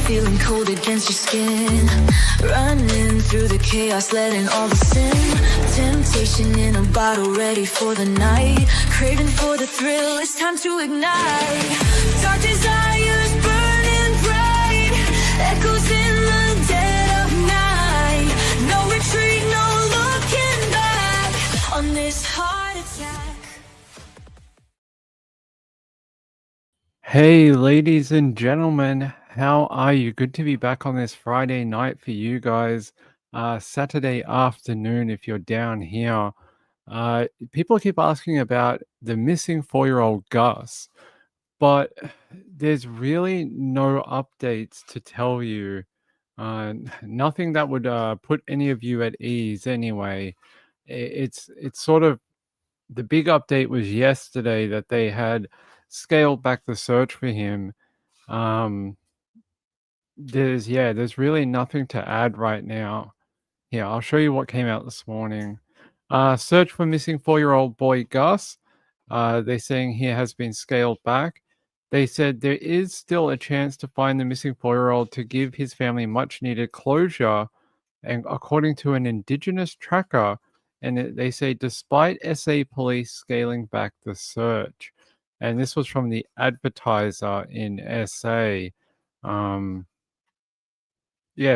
feeling cold against your skin. Running through the chaos, letting all the sin. Temptation in a bottle, ready for the night. Craving for the thrill, it's time to ignite. Dark desires burning bright, echoes in the dead of night. No retreat, no looking back on this heart attack. Hey, ladies and gentlemen, how are you? Good to be back on this Friday night for you guys. Saturday afternoon, if you're down here. People keep asking about the missing 4-year-old Gus, but there's really no updates to tell you. Nothing that would put any of you at ease anyway. It's sort of the big update was yesterday that they had scaled back the search for him. There's really nothing to add right now. Here, I'll show you what came out this morning. Search for missing 4-year-old boy Gus. They're saying here has been scaled back. They said there is still a chance to find the missing 4-year-old to give his family much needed closure. And according to an Indigenous tracker, they say despite SA police scaling back the search. And this was from the Advertiser in SA.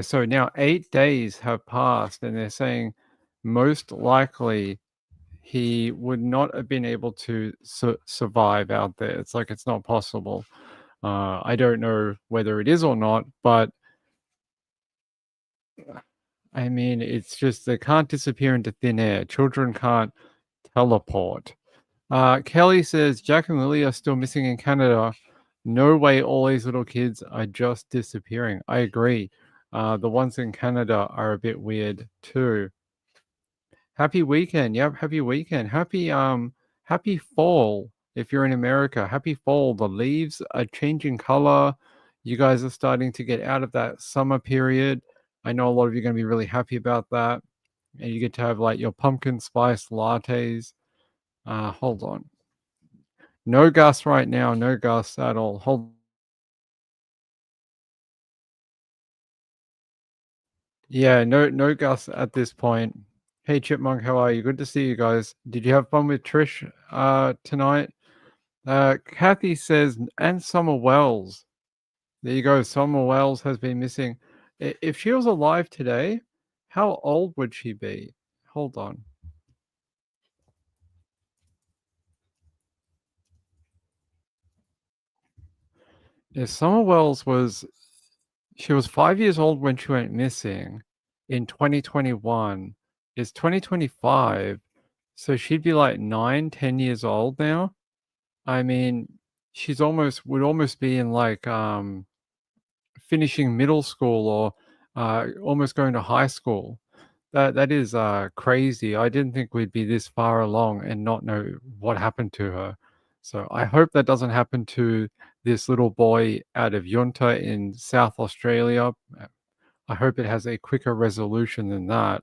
So now 8 days have passed, and they're saying most likely he would not have been able to survive out there. It's like it's not possible. I don't know whether it is or not, but I mean, it's just they can't disappear into thin air. Children can't teleport. Kelly says Jack and Lily are still missing in Canada. No way all these little kids are just disappearing. I agree. The ones in Canada are a bit weird too. Happy weekend. Yep, happy weekend. Happy fall if you're in America. Happy fall. The leaves are changing color. You guys are starting to get out of that summer period. I know a lot of you are going to be really happy about that. And you get to have like your pumpkin spice lattes. Hold on. No Gus right now. No Gus at all. Hold. Yeah, no Gus at this point. Hey Chipmunk, how are you? Good to see you guys. Did you have fun with Trish tonight? Kathy says, and Summer Wells. There you go. Summer Wells has been missing. If she was alive today, how old would she be? Hold on. If Summer Wells she was 5 years old when she went missing in 2021. It's 2025. So she'd be like 9-10 years old now. I mean, would almost be in like finishing middle school or almost going to high school. That is crazy. I didn't think we'd be this far along and not know what happened to her. So I hope that doesn't happen to this little boy out of Yunta in South Australia. I hope it has a quicker resolution than that.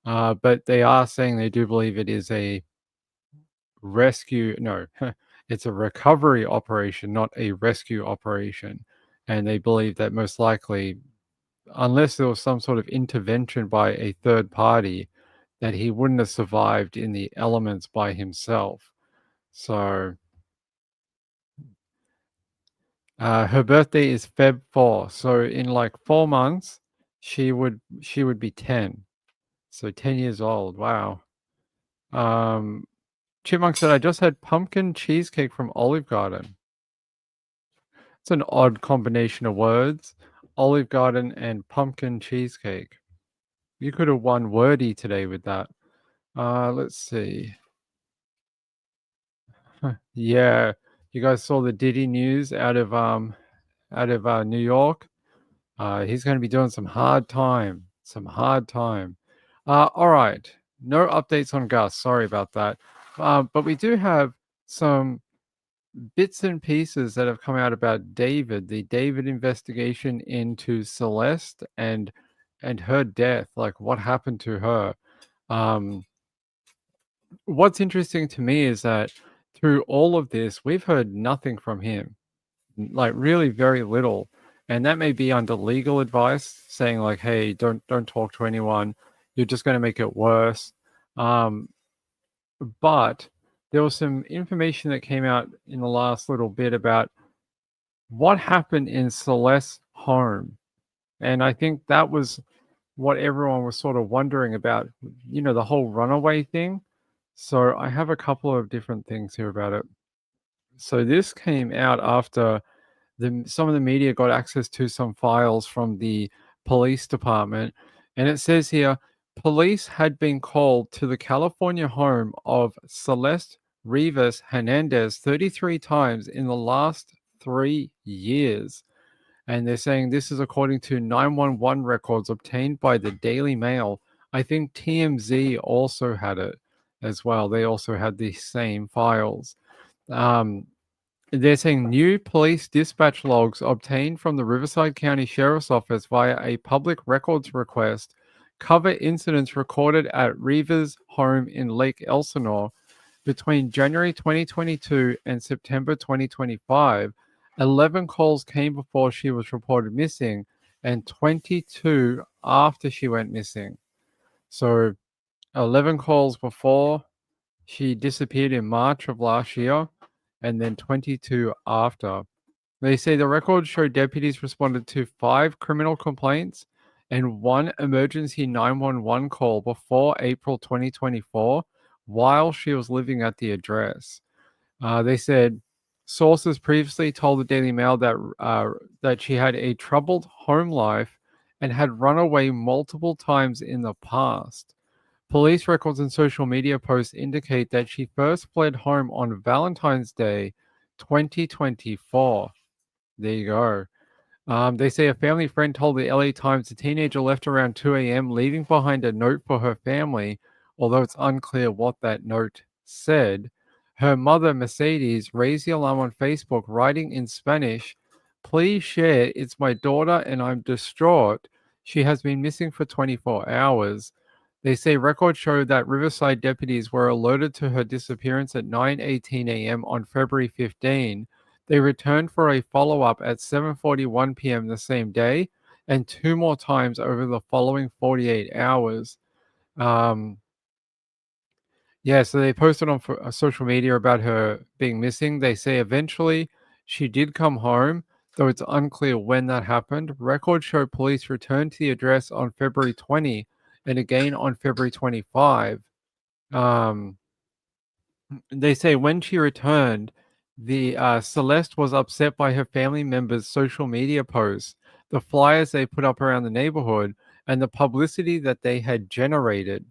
But they are saying they do believe it is a rescue. No, it's a recovery operation, not a rescue operation. And they believe that most likely, unless there was some sort of intervention by a third party, that he wouldn't have survived in the elements by himself. So her birthday is Feb 4. So in like 4 months, she would be 10. So 10 years old. Wow. Chipmunk said, I just had pumpkin cheesecake from Olive Garden. It's an odd combination of words. Olive Garden and pumpkin cheesecake. You could have won Wordy today with that. Let's see. Yeah, you guys saw the Diddy news out of New York. He's going to be doing some hard time. All right. No updates on Gus. Sorry about that. But we do have some bits and pieces that have come out about David, the David investigation into Celeste and her death, like what happened to her. What's interesting to me is that through all of this, we've heard nothing from him, like really very little. and that may be under legal advice, saying like, "Hey, don't talk to anyone. You're just going to make it worse." Um, but there was some information that came out in the last little bit about what happened in Celeste's home, and I think that was what everyone was sort of wondering about. The whole runaway thing. So I have a couple of different things here about it. So this came out after some of the media got access to some files from the police department, and it says here police had been called to the California home of Celeste Rivas Hernandez 33 times in the last 3 years. And they're saying this is according to 911 records obtained by the Daily Mail. I think TMZ also had it as well. They also had the same files. Um, they're saying new police dispatch logs obtained from the Riverside County Sheriff's Office via a public records request cover incidents recorded at Reva's home in Lake Elsinore between January 2022 and September 2025. 11 calls came before she was reported missing and 22 after she went missing. So 11 calls before she disappeared in March of last year, and then 22 after. They say the records show deputies responded to 5 criminal complaints and 1 emergency 911 call before April 2024 while she was living at the address. They said sources previously told the Daily Mail that she had a troubled home life and had run away multiple times in the past. Police records and social media posts indicate that she first fled home on Valentine's Day 2024. There you go. They say a family friend told the LA Times the teenager left around 2 a.m., leaving behind a note for her family, although it's unclear what that note said. Her mother, Mercedes, raised the alarm on Facebook, writing in Spanish, "Please share. It's my daughter and I'm distraught. She has been missing for 24 hours." They say records show that Riverside deputies were alerted to her disappearance at 9:18 a.m. on February 15. They returned for a follow-up at 7:41 p.m. the same day and 2 more times over the following 48 hours. Yeah, so they posted on social media about her being missing. They say eventually she did come home, though it's unclear when that happened. Records show police returned to the address on February 20 and again on February 25. Um, they say when she returned, the Celeste was upset by her family members' social media posts, the flyers they put up around the neighborhood, and the publicity that they had generated.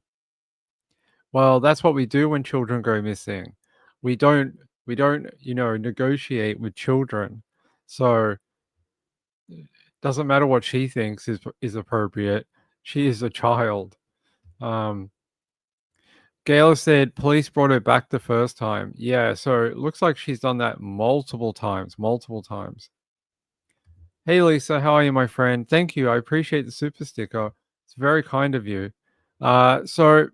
Well, that's what we do when children go missing. We don't negotiate with children. So doesn't matter what she thinks is appropriate. She is a child. Um, Gail said police brought her back the first time. Yeah, so it looks like she's done that multiple times, multiple times. Hey Lisa, how are you, my friend? Thank you. I appreciate the super sticker. It's very kind of you. So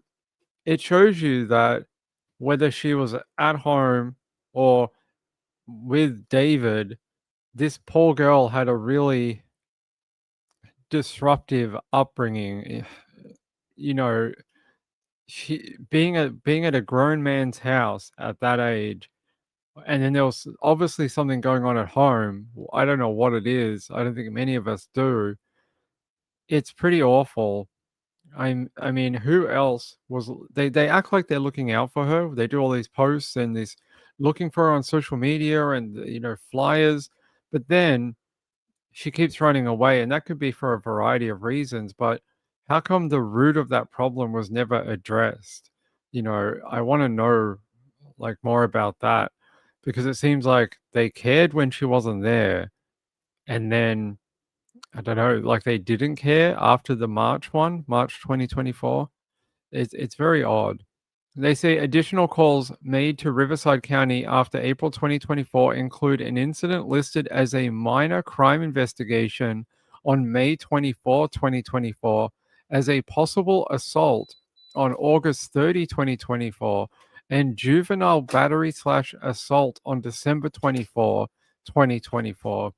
it shows you that whether she was at home or with David, this poor girl had a really disruptive upbringing. You know, she being at a grown man's house at that age, and then there was obviously something going on at home. I don't know what it is. I don't think many of us do. It's pretty awful. I mean, who else was they act like they're looking out for her. They do all these posts and this looking for her on social media and flyers, but then she keeps running away, and that could be for a variety of reasons, but how come the root of that problem was never addressed? I want to know like more about that because it seems like they cared when she wasn't there, and then I don't know, like they didn't care after the March one, March 2024. It's very odd. They say additional calls made to Riverside County after April 2024 include an incident listed as a minor crime investigation on May 24, 2024, as a possible assault on August 30, 2024, and juvenile battery/assault on December 24, 2024.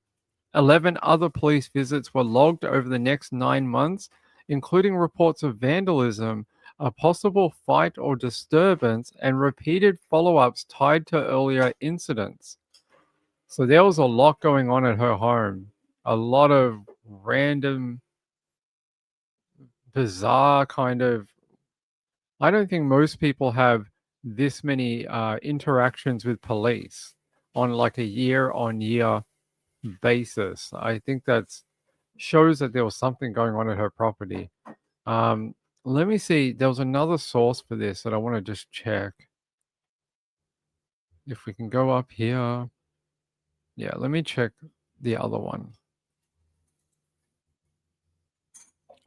11 other police visits were logged over the next 9 months, including reports of vandalism, a possible fight or disturbance, and repeated follow-ups tied to earlier incidents. So there was a lot going on at her home. A lot of random, bizarre kind of. I don't think most people have this many interactions with police on like a year-on-year basis. I think that's shows that there was something going on at her property. Um, Let me see. There was another source for this that I want to just check. If we can go up here. Yeah, let me check the other one.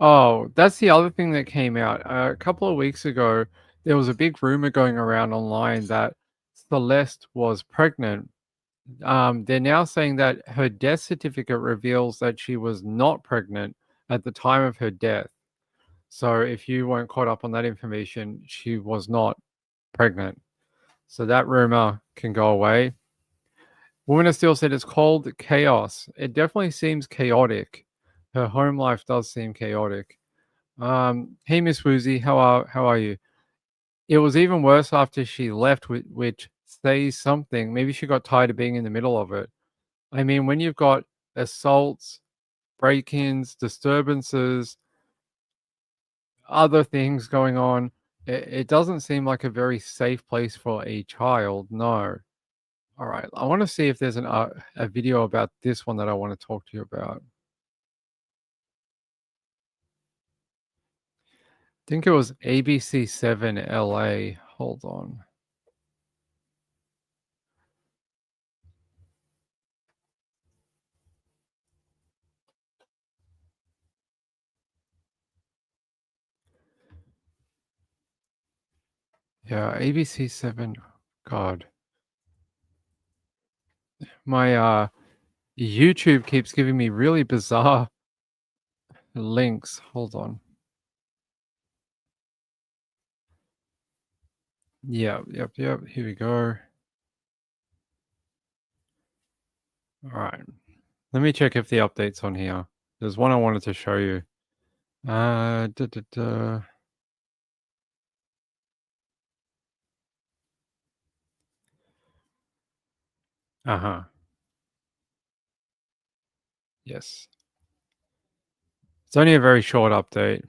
Oh, that's the other thing that came out. A couple of weeks ago, there was a big rumor going around online that Celeste was pregnant. They're now saying that her death certificate reveals that she was not pregnant at the time of her death. So if you weren't caught up on that information, she was not pregnant. So that rumor can go away. Woman of Steel said it's called chaos. It definitely seems chaotic. Her home life does seem chaotic. Hey Miss Woozy, how are you? It was even worse after she left, which says something. Maybe she got tired of being in the middle of it. I mean, when you've got assaults, break-ins, disturbances, other things going on, it doesn't seem like a very safe place for a child. No. All right. I want to see if there's a video about this one that I want to talk to you about. I think it was ABC7 LA. Hold on. Yeah, ABC7. God. My YouTube keeps giving me really bizarre links. Hold on. Yep. Here we go. All right. Let me check if the update's on here. There's one I wanted to show you. Uh, da, da, da. Uh-huh. Yes. It's only a very short update.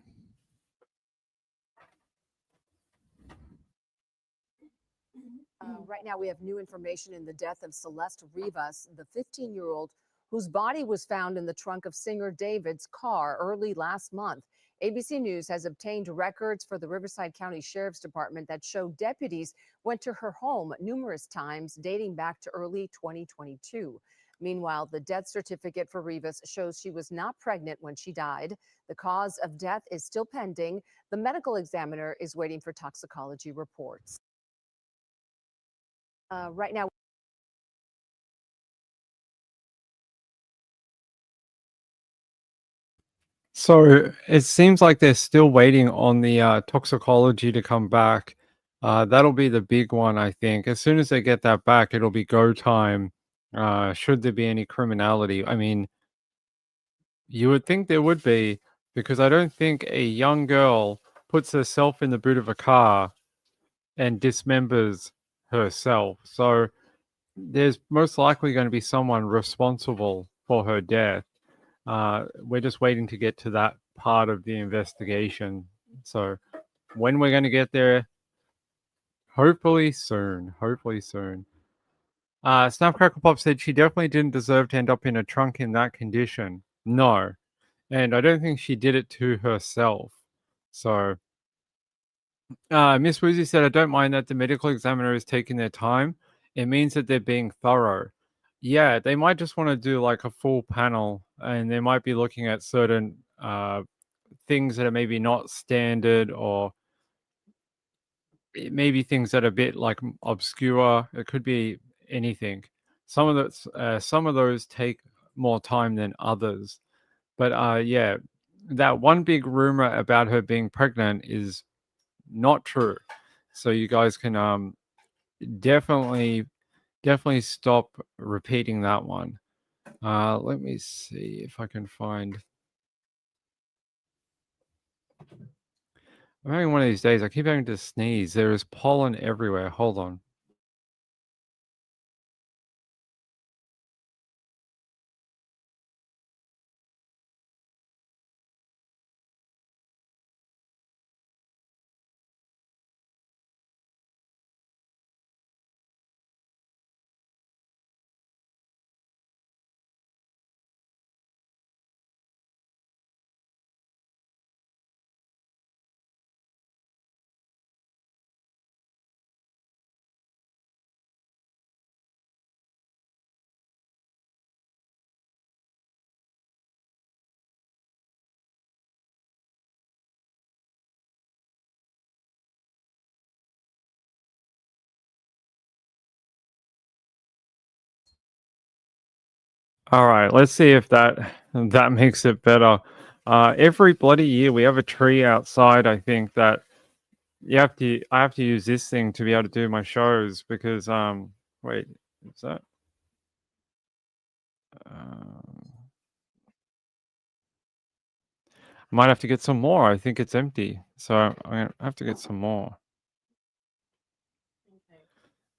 Right now, we have new information in the death of Celeste Rivas, the 15-year-old whose body was found in the trunk of singer David's car early last month. ABC News has obtained records for the Riverside County Sheriff's Department that show deputies went to her home numerous times dating back to early 2022. Meanwhile, the death certificate for Rivas shows she was not pregnant when she died. The cause of death is still pending. The medical examiner is waiting for toxicology reports. Right now. So it seems like they're still waiting on the toxicology to come back. That'll be the big one, I think. As soon as they get that back, it'll be go time. Should there be any criminality? I mean, you would think there would be, because I don't think a young girl puts herself in the boot of a car and dismembers herself. So there's most likely going to be someone responsible for her death. We're just waiting to get to that part of the investigation. So when we're going to get there, hopefully soon. Hopefully soon. Snapcrackle Pop said she definitely didn't deserve to end up in a trunk in that condition. No. And I don't think she did it to herself. So Miss Woozy said, I don't mind that the medical examiner is taking their time. It means that they're being thorough. Yeah, they might just want to do like a full panel, and they might be looking at certain things that are maybe not standard, or maybe things that are a bit like obscure. It could be anything. Some of those take more time than others. But yeah, that one big rumor about her being pregnant is not true. So you guys can definitely stop repeating that one. Let me see if I can find. I'm having one of these days. I keep having to sneeze. There is pollen everywhere. Hold on. All right, let's see if that makes it better. Every bloody year we have a tree outside. I think that I have to use this thing to be able to do my shows because wait, is that um, I might have to get some more. I think it's empty, so I'm gonna have to get some more.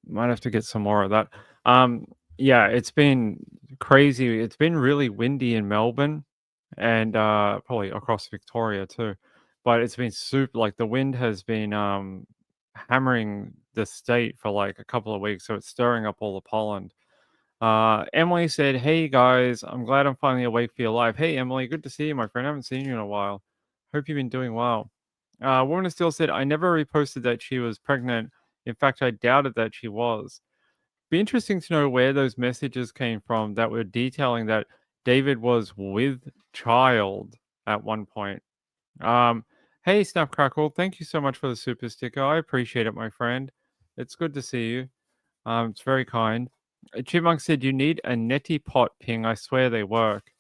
Might have to get some more of that. Yeah, it's been crazy. It's been really windy in Melbourne and probably across Victoria too. But it's been super like the wind has been hammering the state for like a couple of weeks, so it's stirring up all the pollen. Emily said, "Hey guys, I'm glad I'm finally awake for your live." Hey Emily, good to see you, my friend. I haven't seen you in a while. Hope you've been doing well. Woman of Steel said, "I never reposted that she was pregnant. In fact, I doubted that she was." Be interesting to know where those messages came from that were detailing that David was with child at one point. Um, hey Snapcrackle, thank you so much for the super sticker. I appreciate it, my friend. It's good to see you. It's very kind. Chipmunk said you need a neti pot ping. I swear they work.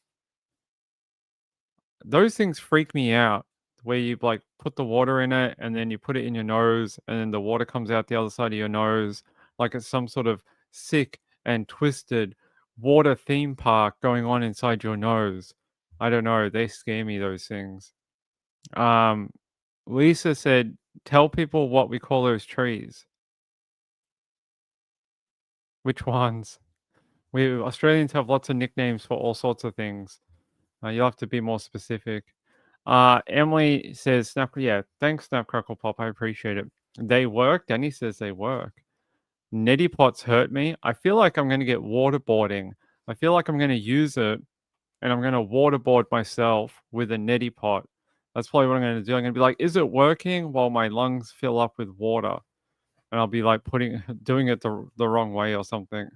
Those things freak me out. Where you like put the water in it and then you put it in your nose and then the water comes out the other side of your nose like it's some sort of sick and twisted water theme park going on inside your nose. I don't know. They scare me, those things. Um, Lisa said, tell people what we call those trees. Which ones? We Australians have lots of nicknames for all sorts of things. You'll have to be more specific. Emily says, yeah, thanks, Snapcrackle Pop. I appreciate it. They work. Danny says they work. Neti pots hurt me. I feel like I'm going to get waterboarding. I feel like I'm going to use it and I'm going to waterboard myself with a neti pot. That's probably what I'm going to do. I'm going to be like, is it working while my lungs fill up with water? And I'll be like doing it the wrong way or something.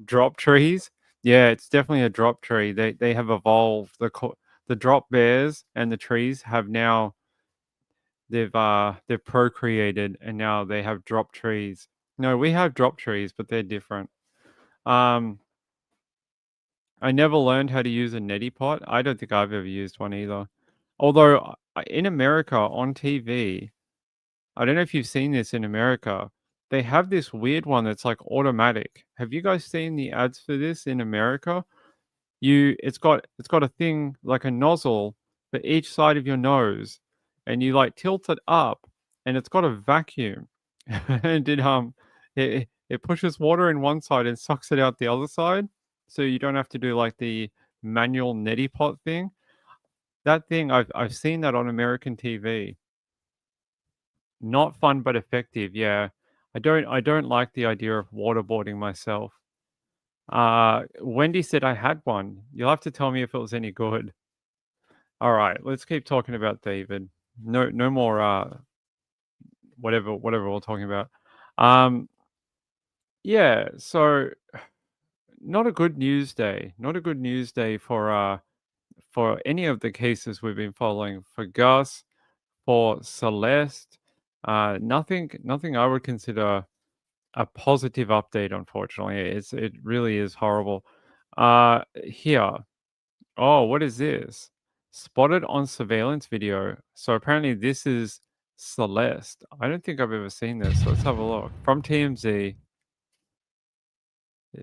Drop trees? Yeah, it's definitely a drop tree. They have evolved. The drop bears and the trees have now they've procreated and now they have drop trees. No, we have drop trees, but they're different. Um, I never learned how to use a neti pot. I don't think I've ever used one either. Although in America on TV, I don't know if you've seen this in America. They have this weird one that's like automatic. Have you guys seen the ads for this in America? It's got a thing like a nozzle for each side of your nose, and you like tilt it up, and it's got a vacuum, and it pushes water in one side and sucks it out the other side, so you don't have to do like the manual neti pot thing. That thing I've seen that on American TV. Not fun but effective. Yeah, I don't like the idea of waterboarding myself. Wendy said I had one. You'll have to tell me if it was any good. All right, let's keep talking about David. No more whatever we're talking about. Um yeah, so not a good news day. Not a good news day for any of the cases we've been following. For Gus, for Celeste, nothing I would consider a positive update, unfortunately. It really is horrible. Here. Oh, what is this? Spotted on surveillance video. So apparently this is Celeste. I don't think I've ever seen this. Let's have a look. From TMZ.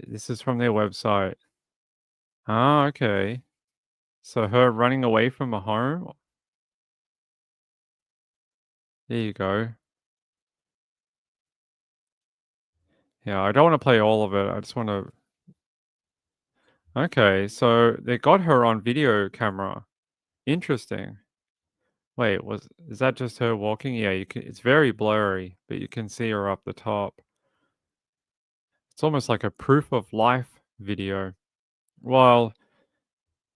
This is from their website. Ah, okay. So her running away from a home? There you go. Yeah, I don't wanna play all of it. I just wanna Okay, so they got her on video camera. Interesting. Wait, is that just her walking? Yeah, you can it's very blurry, but you can see her up the top. It's almost like a proof of life video. Well,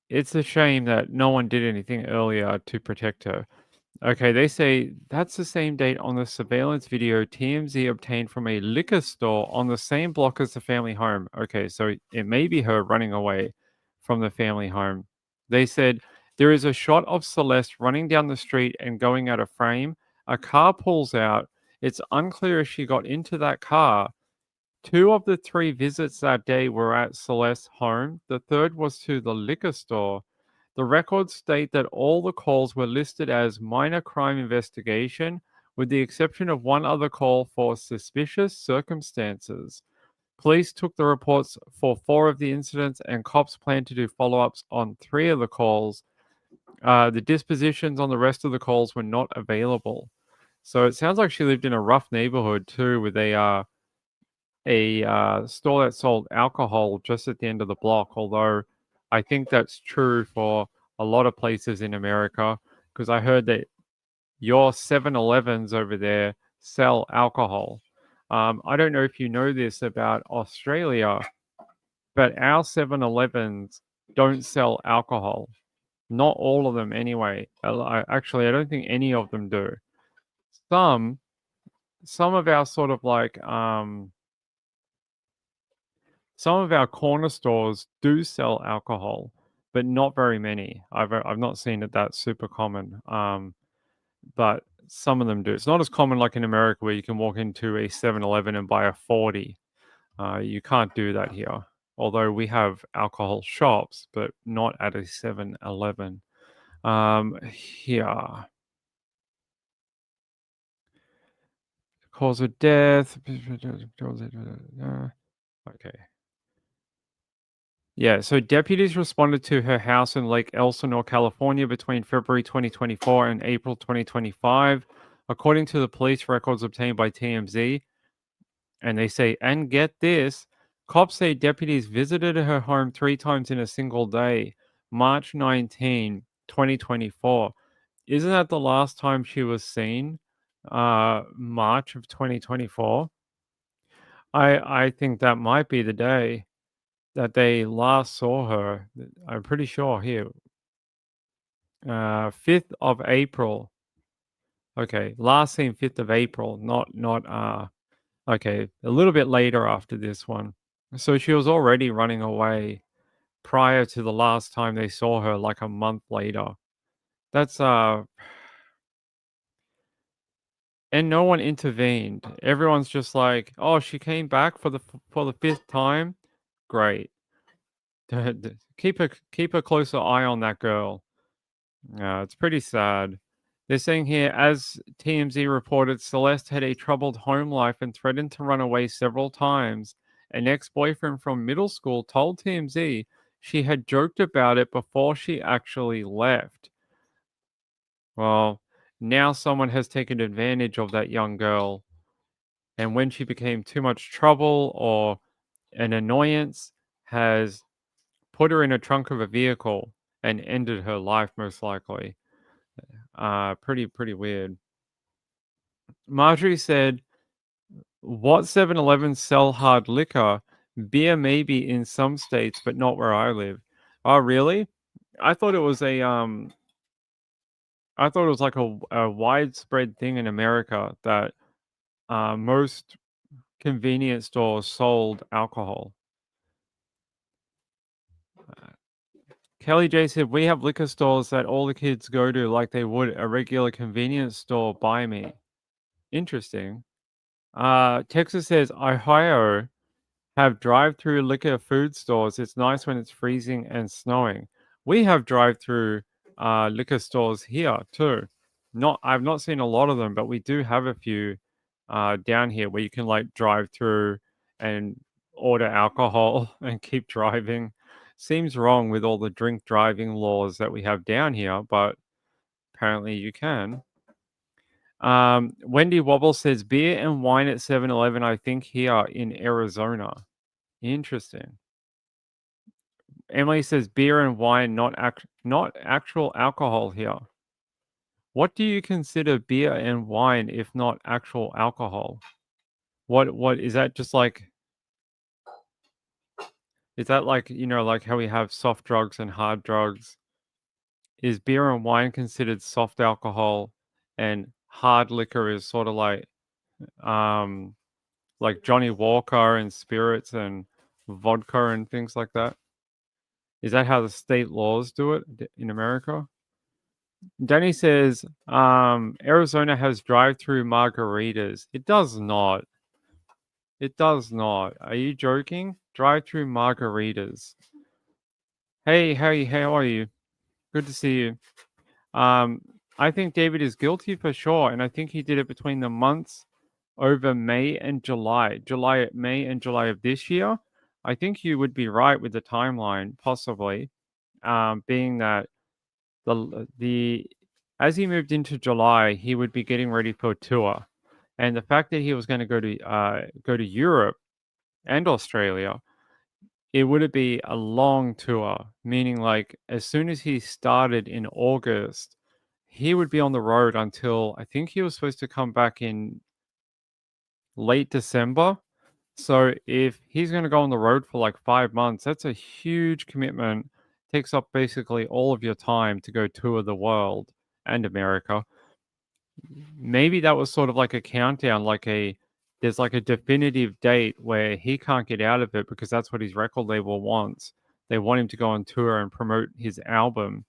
it's a shame that no one did anything earlier to protect her. Okay, they say that's the same date on the surveillance video TMZ obtained from a liquor store on the same block as the family home. Okay, so it may be her running away from the family home. They said there is a shot of Celeste running down the street and going out of frame. A car pulls out. It's unclear if she got into that car. Two of the three visits that day were at Celeste's home. The third was to the liquor store. The records state that all the calls were listed as minor crime investigation, with the exception of one other call for suspicious circumstances. Police took the reports for 4 of the incidents, and cops plan to do follow ups on 3 of the calls. The dispositions on the rest of the calls were not available. So it sounds like she lived in a rough neighborhood too, with a store that sold alcohol just at the end of the block, although I think that's true for a lot of places in America, because I heard that your 7-Elevens over there sell alcohol. I don't know if you know this about Australia, but our 7-Elevens don't sell alcohol. Not all of them anyway. Actually, I don't think any of them do. Some some of our sort of like some of our corner stores do sell alcohol, but not very many. I've not seen it that super common. But some of them do. It's not as common like in America where you can walk into a 7-Eleven and buy a 40. You can't do that here. Although we have alcohol shops, but not at a 7-Eleven. Here. Cause of death. Okay. Yeah, so deputies responded to her house in Lake Elsinore, California between February 2024 and April 2025, according to the police records obtained by TMZ. And they say, and get this, cops say deputies visited her home 3 times in a single day, March 19, 2024. Isn't that the last time she was seen? March of 2024. I think that might be the day that they last saw her. I'm pretty sure here. 5th of April. Okay, last seen 5th of April, not okay, a little bit later after this one. So she was already running away prior to the last time they saw her, like a month later. That's and no one intervened. Everyone's just like, "Oh, she came back for the 5th time. Great. Keep a closer eye on that girl." Yeah, it's pretty sad. They're saying here, as TMZ reported, Celeste had a troubled home life and threatened to run away several times. An ex boyfriend from middle school told TMZ she had joked about it before she actually left. Well, now someone has taken advantage of that young girl. And when she became too much trouble or an annoyance, has put her in a trunk of a vehicle and ended her life, most likely. Pretty weird. Marjorie said, "What 7-Elevens sell hard liquor? Beer maybe in some states, but not where I live." Oh, really? I thought it was I thought it was like a widespread thing in America that most convenience stores sold alcohol. Kelly J said, "We have liquor stores that all the kids go to like they would a regular convenience store by me." Interesting. Texas says, "Ohio have drive-through liquor food stores. It's nice when it's freezing and snowing." We have drive-through liquor stores here too. I've not seen a lot of them, but we do have a few down here where you can like drive through and order alcohol and keep driving. Seems wrong with all the drink driving laws that we have down here, but apparently you can. Wendy Wobble says beer and wine at 7-Eleven, I think here in Arizona. Interesting. Emily says beer and wine, not actual alcohol here. What do you consider beer and wine if not actual alcohol? What is that just like is that like, like how we have soft drugs and hard drugs? Is beer and wine considered soft alcohol and hard liquor is sort of like Johnny Walker and spirits and vodka and things like that? Is that how the state laws do it in America? Danny says, Arizona has drive-through margaritas. It does not. It does not. Are you joking? Drive-through margaritas. Hey, how are you? Good to see you. I think David is guilty for sure, and I think he did it between the months over May and July. May and July of this year. I think you would be right with the timeline, possibly, being that the as he moved into July, he would be getting ready for a tour, and the fact that he was going to go to Europe and Australia, it would be a long tour, meaning like as soon as he started in August, he would be on the road until I think he was supposed to come back in late December. So if he's going to go on the road for like 5 months, that's a huge commitment. Takes up basically all of your time to go tour the world and America. Maybe that was sort of like a countdown, there's like a definitive date where he can't get out of it because that's what his record label wants. They want him to go on tour and promote his album.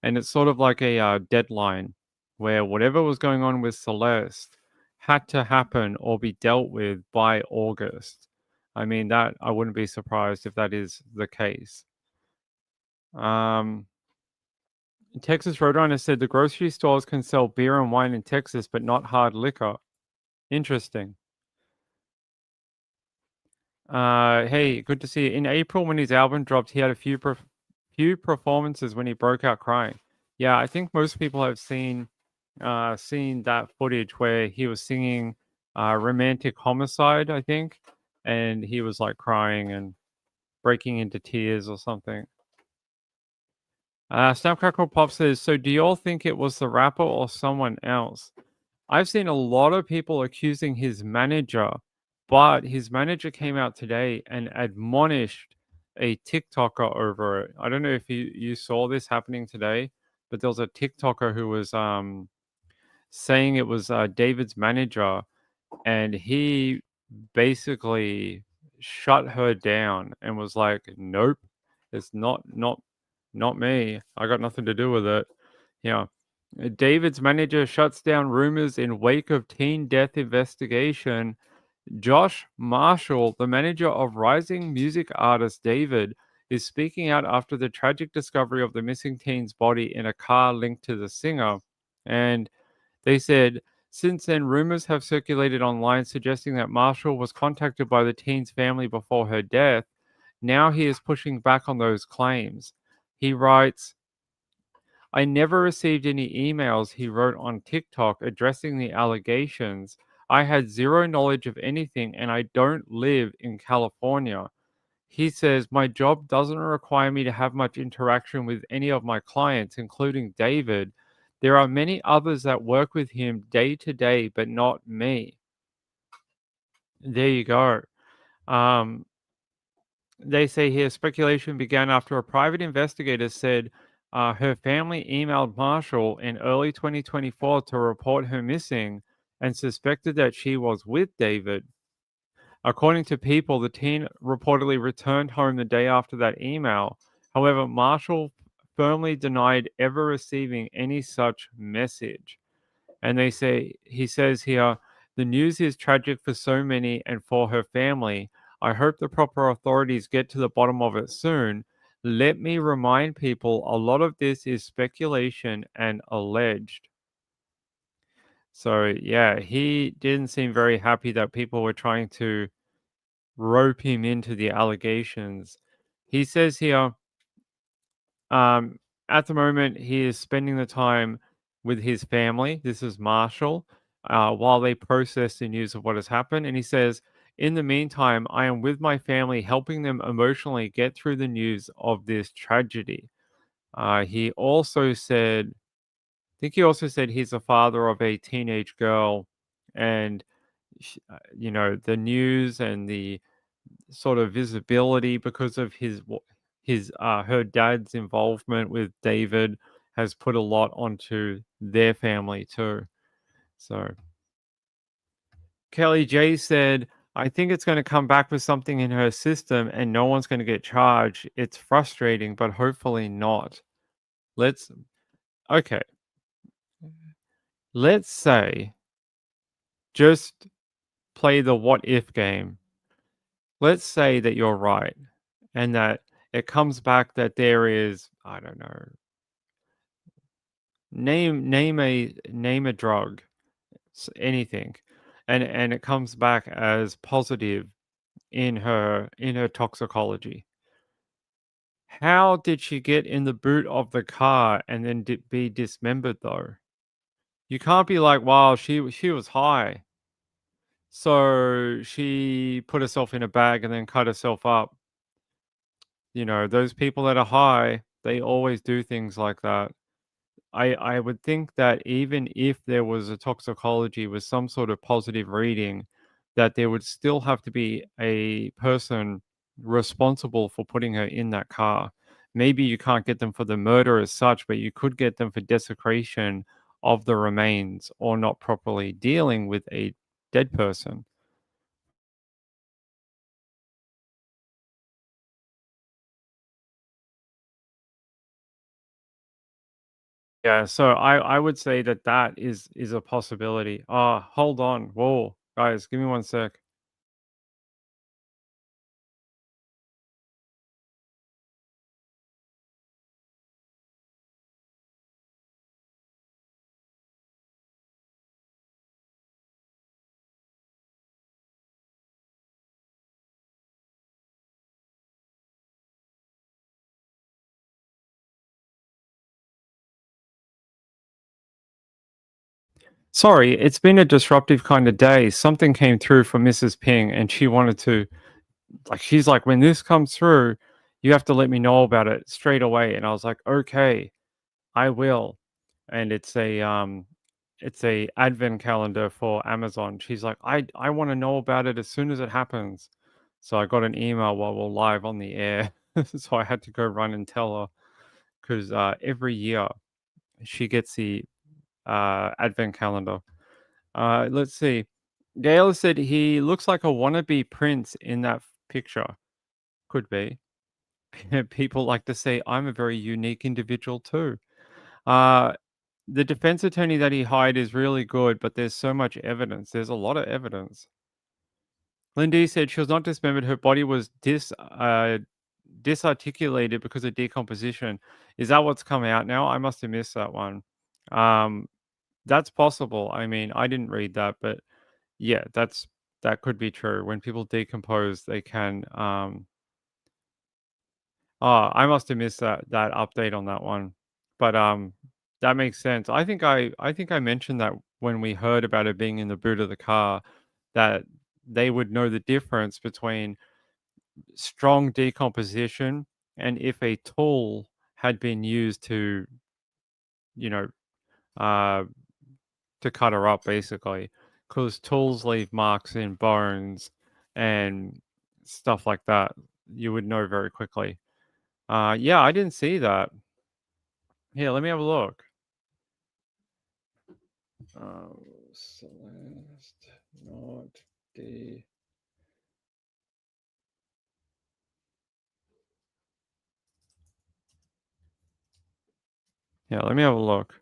And it's sort of like a deadline where whatever was going on with Celeste had to happen or be dealt with by August. I mean, that I wouldn't be surprised if that is the case. Texas Roadrunner said the grocery stores can sell beer and wine in Texas, but not hard liquor. Interesting. Hey, good to see you. In April, when his album dropped, he had a few performances when he broke out crying. Yeah, I think most people have seen that footage where he was singing "Romantic Homicide," I think, and he was like crying and breaking into tears or something. Snapcrackle Pop says, so do you all think it was the rapper or someone else? I've seen a lot of people accusing his manager, but his manager came out today and admonished a TikToker over it. I don't know if you saw this happening today, but there was a TikToker who was saying it was David's manager, and he basically shut her down and was like, "Nope, it's not me. I got nothing to do with it." Yeah. David's manager shuts down rumors in wake of teen death investigation. Josh Marshall, the manager of rising music artist David, is speaking out after the tragic discovery of the missing teen's body in a car linked to the singer. And they said, since then, rumors have circulated online suggesting that Marshall was contacted by the teen's family before her death. Now he is pushing back on those claims. He writes, I never received any emails, he wrote on TikTok, addressing the allegations. I had zero knowledge of anything and I don't live in California. He says, my job doesn't require me to have much interaction with any of my clients, including David. There are many others that work with him day to day, but not me. There you go. They say here speculation began after a private investigator said her family emailed Marshall in early 2024 to report her missing and suspected that she was with David. According to People, the teen reportedly returned home the day after that email. However, Marshall firmly denied ever receiving any such message. And he says here, the news is tragic for so many and for her family. I hope the proper authorities get to the bottom of it soon. Let me remind people a lot of this is speculation and alleged. So, yeah, he didn't seem very happy that people were trying to rope him into the allegations. He says here, at the moment, he is spending the time with his family. This is Marshall, while they process the news of what has happened. And he says, in the meantime, I am with my family, helping them emotionally get through the news of this tragedy. He also said, I think he also said he's the father of a teenage girl, and the news and the sort of visibility because of his her dad's involvement with David has put a lot onto their family too. So Kelly J said, I think it's going to come back with something in her system and no one's going to get charged. It's frustrating, but hopefully not. Let's okay. Let's say just play the what if game. Let's say that you're right and that it comes back that there is, I don't know, name a drug, anything, and it comes back as positive in her toxicology. How did she get in the boot of the car and then be dismembered though? You can't be like, wow, she was high, so she put herself in a bag and then cut herself up. Those people that are high, they always do things like that. I would think that even if there was a toxicology with some sort of positive reading, that there would still have to be a person responsible for putting her in that car. Maybe you can't get them for the murder as such, but you could get them for desecration of the remains or not properly dealing with a dead person. Yeah, so I would say that that is a possibility. Hold on. Whoa, guys, give me one sec. Sorry, it's been a disruptive kind of day. Something came through from Mrs. Ping and she wanted to, like, she's like, when this comes through, you have to let me know about it straight away. And I was like, okay, I will. And it's a advent calendar for Amazon. She's like, I want to know about it as soon as it happens. So I got an email while we're live on the air. So I had to go run and tell her because every year she gets the advent calendar. Let's see. Gail said he looks like a wannabe prince in that picture. Could be. People like to say I'm a very unique individual too. Uh, the defense attorney that he hired is really good, but there's so much evidence. There's a lot of evidence. Lindy said she was not dismembered. Her body was disarticulated because of decomposition. Is that what's come out now? I must have missed that one. Um, that's possible. I mean, I didn't read that, but yeah, that could be true. When people decompose, they can. I must have missed that update on that one, but that makes sense. I think I mentioned that when we heard about it being in the boot of the car, that they would know the difference between strong decomposition and if a tool had been used to, you know, uh, to cut her up, basically, because tools leave marks in bones and stuff like that. You would know very quickly. Yeah, I didn't see that. Here, let me have a look. Celeste, not the. Yeah, let me have a look.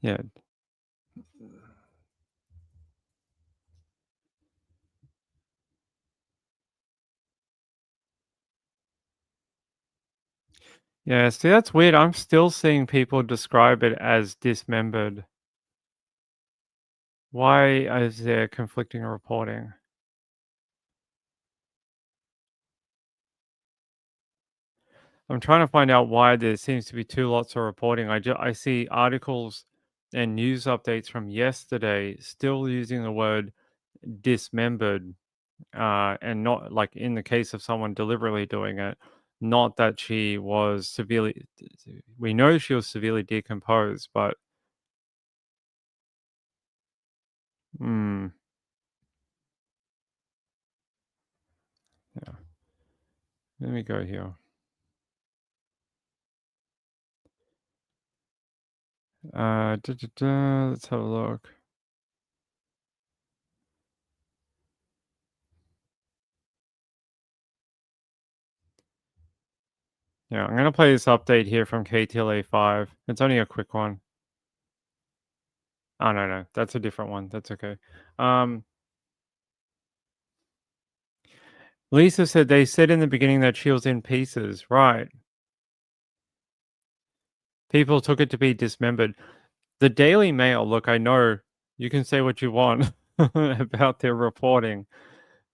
Yeah. Yeah, see, that's weird. I'm still seeing people describe it as dismembered. Why is there conflicting reporting? I'm trying to find out why there seems to be two lots of reporting. I see articles and news updates from yesterday still using the word dismembered, and not like in the case of someone deliberately doing it, not that she was severely. We know she was severely decomposed, but hmm, yeah. Let me go here. Let's have a look. Yeah, I'm gonna play this update here from KTLA 5. It's only a quick one. Oh no, that's a different one. That's okay. Um, Lisa said they said in the beginning that she was in pieces. Right. People took it to be dismembered. The Daily Mail, look, I know you can say what you want about their reporting.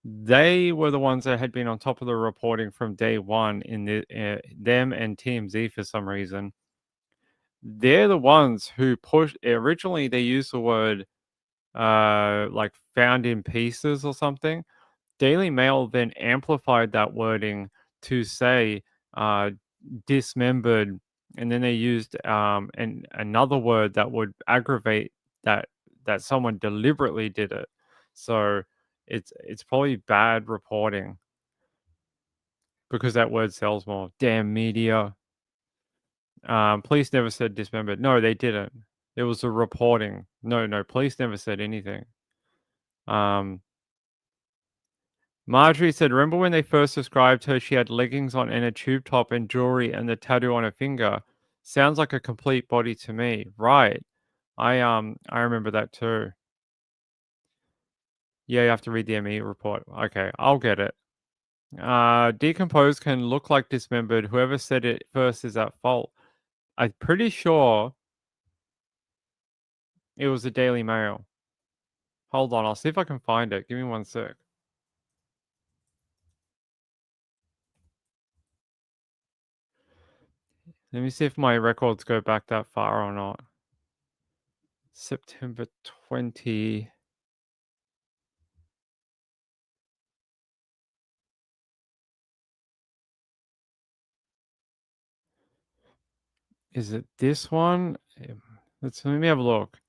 They were the ones that had been on top of the reporting from day one in them and TMZ for some reason. They're the ones who pushed. Originally, they used the word like found in pieces or something. Daily Mail then amplified that wording to say uh, dismembered, and then they used another word that would aggravate that someone deliberately did it. So it's probably bad reporting because that word sells more. Damn media. Police never said dismembered. No, they didn't. It was a reporting. No, police never said anything. Um, Marjorie said, remember when they first described her, she had leggings on and a tube top and jewelry and the tattoo on her finger. Sounds like a complete body to me. Right. I remember that too. Yeah, you have to read the ME report. Okay, I'll get it. Decomposed can look like dismembered. Whoever said it first is at fault. I'm pretty sure it was the Daily Mail. Hold on, I'll see if I can find it. Give me one sec. Let me see if my records go back that far or not. September 20. Is it this one? Let me have a look.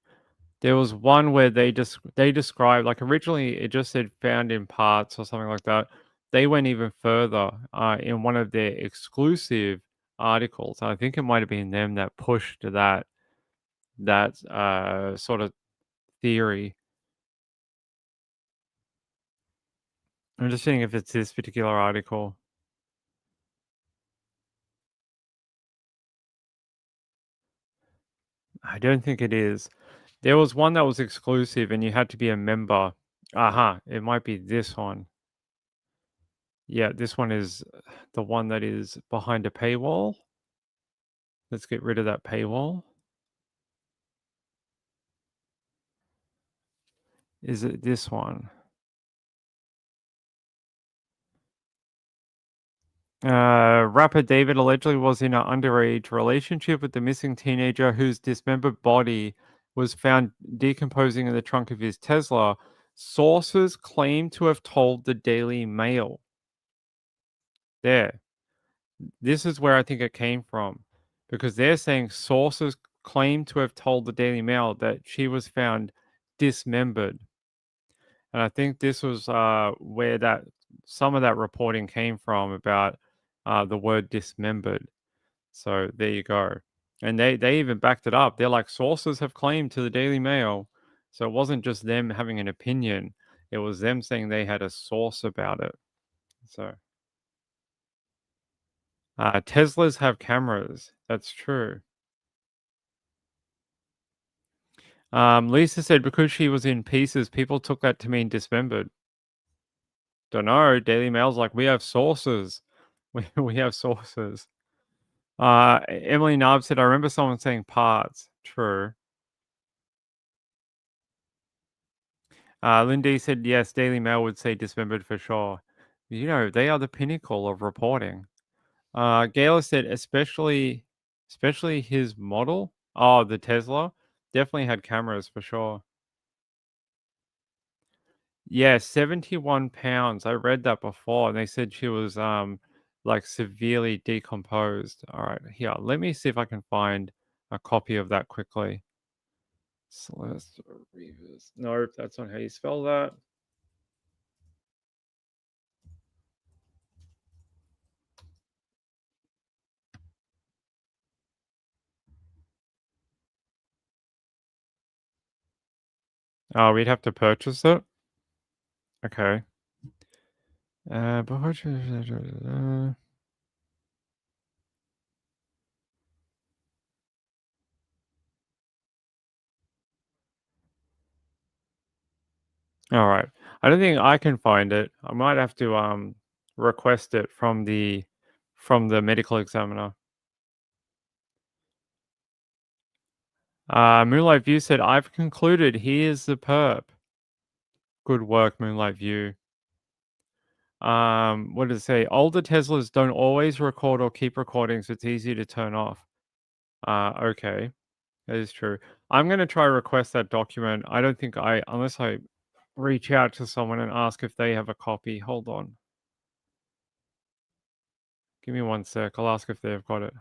There was one where they described, like, originally it just said found in parts or something like that. They went even further in one of their exclusive articles. I think it might have been them that pushed that sort of theory. I'm just seeing if it's this particular article. I don't think it is. There was one that was exclusive and you had to be a member. Aha, it might be this one. Yeah, this one is the one that is behind a paywall. Let's get rid of that paywall. Is it this one? Rapper David allegedly was in an underage relationship with the missing teenager whose dismembered body was found decomposing in the trunk of his Tesla. Sources claim to have told the Daily Mail. There. This is where I think it came from. Because they're saying sources claim to have told the Daily Mail that she was found dismembered. And I think this was where that some of that reporting came from about the word dismembered. So there you go. And they even backed it up. They're like sources have claimed to the Daily Mail. So it wasn't just them having an opinion. It was them saying they had a source about it. So Teslas have cameras. That's true. Lisa said because she was in pieces, people took that to mean dismembered. Don't know. Daily Mail's like, we have sources. We have sources. Emily Nobb said, I remember someone saying parts. True. Lindy said yes. Daily Mail would say dismembered for sure. You know, they are the pinnacle of reporting. Gayla said especially his model. Oh, the Tesla definitely had cameras for sure. Yeah, 71 pounds. I read that before, and they said she was like severely decomposed. All right, here, let me see if I can find a copy of that quickly. Celeste Rivas. No, that's not how you spell that. Oh, we'd have to purchase it. Okay. But all right. I don't think I can find it. I might have to request it from the medical examiner. Moonlight View said, I've concluded he is the perp. Good work, Moonlight View. What does it say? Older Teslas don't always record or keep recording, so it's easy to turn off. Okay. That is true. I'm gonna try request that document. I don't think unless I reach out to someone and ask if they have a copy. Hold on. Give me 1 sec. I'll ask if they've got it.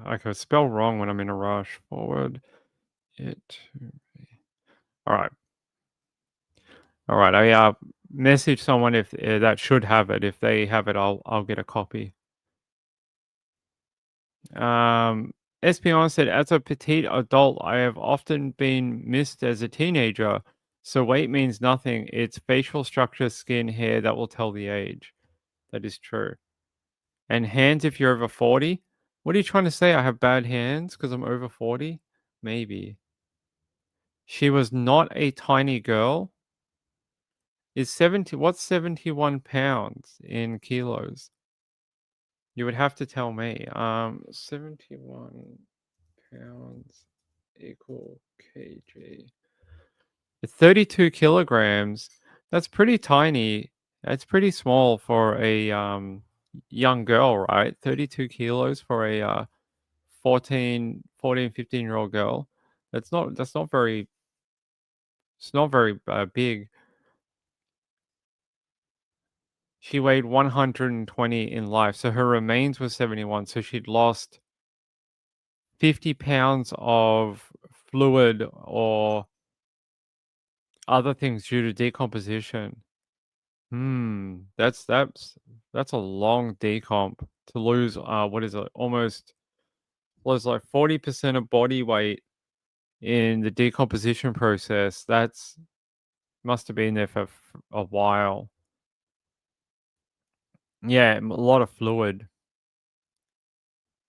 I can spell wrong when I'm in a rush. Forward it to me. All right. All right. I message someone if that should have it. If they have it, I'll get a copy. Espion said, as a petite adult, I have often been missed as a teenager. So weight means nothing. It's facial structure, skin, hair that will tell the age. That is true. And hands if you're over 40. What are you trying to say? I have bad hands because I'm over 40? Maybe. She was not a tiny girl. What's 71 pounds in kilos? You would have to tell me. 71 pounds equal kg. It's 32 kilograms. That's pretty tiny. That's pretty small for a young girl, right? 32 kilos for a 14, 15-year-old girl. That's not very it's not very big. She weighed 120 in life, so her remains was 71. So she'd lost 50 pounds of fluid or other things due to decomposition. That's a long decomp to lose. What is it? Almost was like 40% of body weight in the decomposition process. That's must have been there for a while. Yeah, a lot of fluid.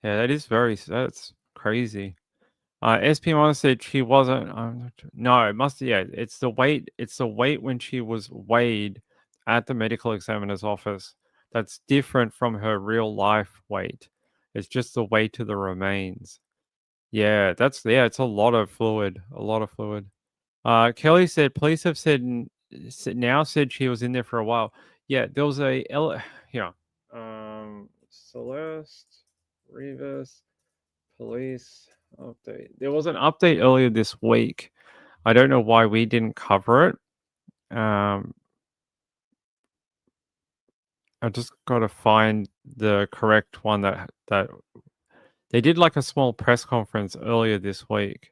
Yeah, that's crazy. SP1 said she wasn't. No, it must. Yeah, it's the weight. It's the weight when she was weighed at the medical examiner's office. That's different from her real life weight. It's just the weight of the remains. Yeah, it's a lot of fluid. A lot of fluid. Kelly said police have now said she was in there for a while. Yeah, there was yeah. Celeste Rivas police update. There was an update earlier this week. I don't know why we didn't cover it. I just got to find the correct one that they did like a small press conference earlier this week.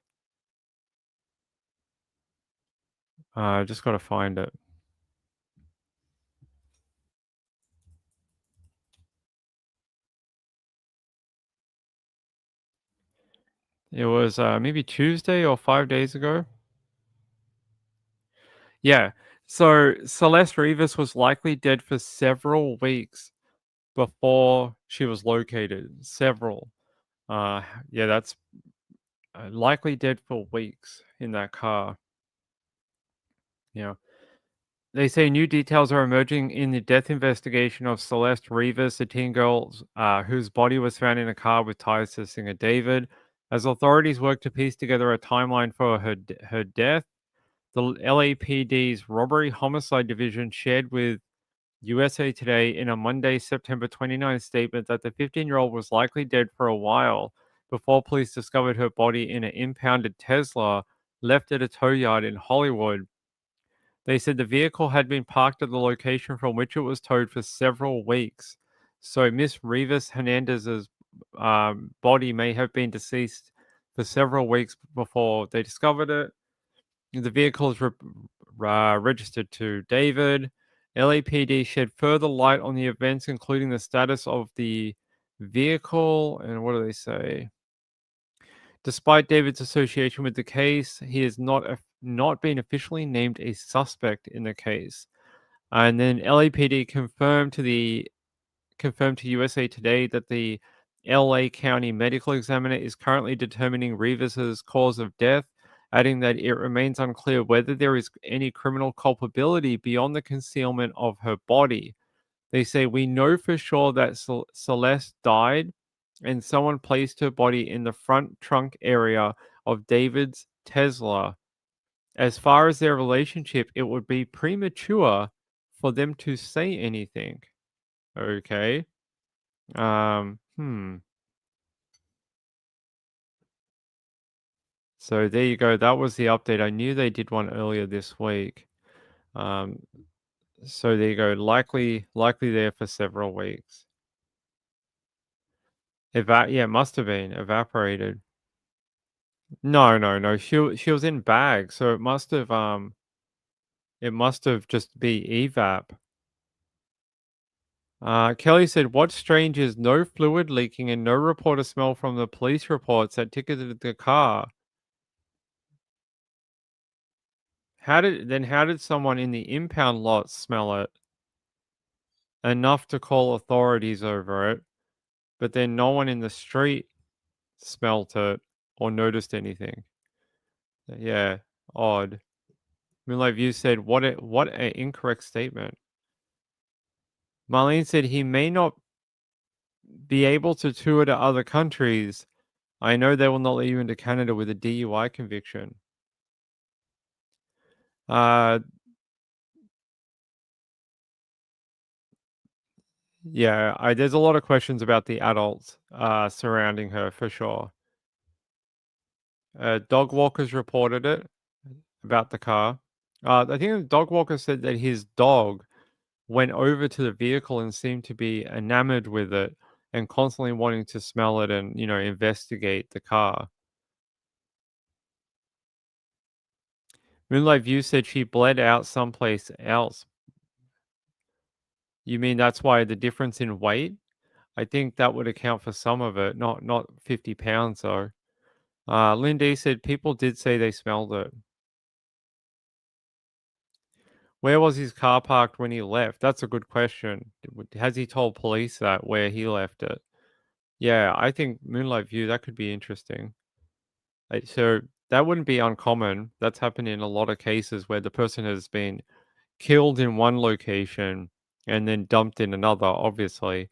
I just got to find it. It was maybe Tuesday or 5 days ago. Yeah. So Celeste Rivas was likely dead for several weeks before she was located. Several. Yeah, that's likely dead for weeks in that car. Yeah. They say new details are emerging in the death investigation of Celeste Rivas, a teen girl whose body was found in a car with ties to singer David. As authorities work to piece together a timeline for her death, the LAPD's Robbery Homicide Division shared with USA Today in a Monday, September 29th statement that the 15-year-old was likely dead for a while before police discovered her body in an impounded Tesla left at a tow yard in Hollywood. They said the vehicle had been parked at the location from which it was towed for several weeks. So Miss Rivas Hernandez's body may have been deceased for several weeks before they discovered it. The vehicle is registered to David. LAPD shed further light on the events, including the status of the vehicle. And what do they say? Despite David's association with the case, he has not been officially named a suspect in the case. And then LAPD confirmed to USA Today that the LA County Medical Examiner is currently determining Rivas's cause of death, adding that it remains unclear whether there is any criminal culpability beyond the concealment of her body. They say we know for sure that Celeste died and someone placed her body in the front trunk area of David's Tesla. As far as their relationship, it would be premature for them to say anything. Okay. Hmm. So there you go. That was the update. I knew they did one earlier this week. Um, so there you go. Likely there for several weeks. Yeah, must have been evaporated. No. She was in bags, so it must have just be evap. Kelly said, "What's strange is no fluid leaking and no report of smell from the police reports that ticketed the car. How did someone in the impound lot smell it enough to call authorities over it, but then no one in the street smelt it or noticed anything?" Yeah, odd. Moonlight View said, what an incorrect statement." Marlene said he may not be able to tour to other countries. I know they will not let you into Canada with a DUI conviction. Uh, yeah, there's a lot of questions about the adults surrounding her for sure. Dog walkers reported it about the car. I think the dog walker said that his dog went over to the vehicle and seemed to be enamored with it and constantly wanting to smell it and, investigate the car. Moonlight View said she bled out someplace else. You mean that's why the difference in weight? I think that would account for some of it, not 50 pounds though. Lindy said people did say they smelled it. Where was his car parked when he left? That's a good question. Has he told police that where he left it? Yeah, I think Moonlight View, that could be interesting. So that wouldn't be uncommon. That's happened in a lot of cases where the person has been killed in one location and then dumped in another, obviously.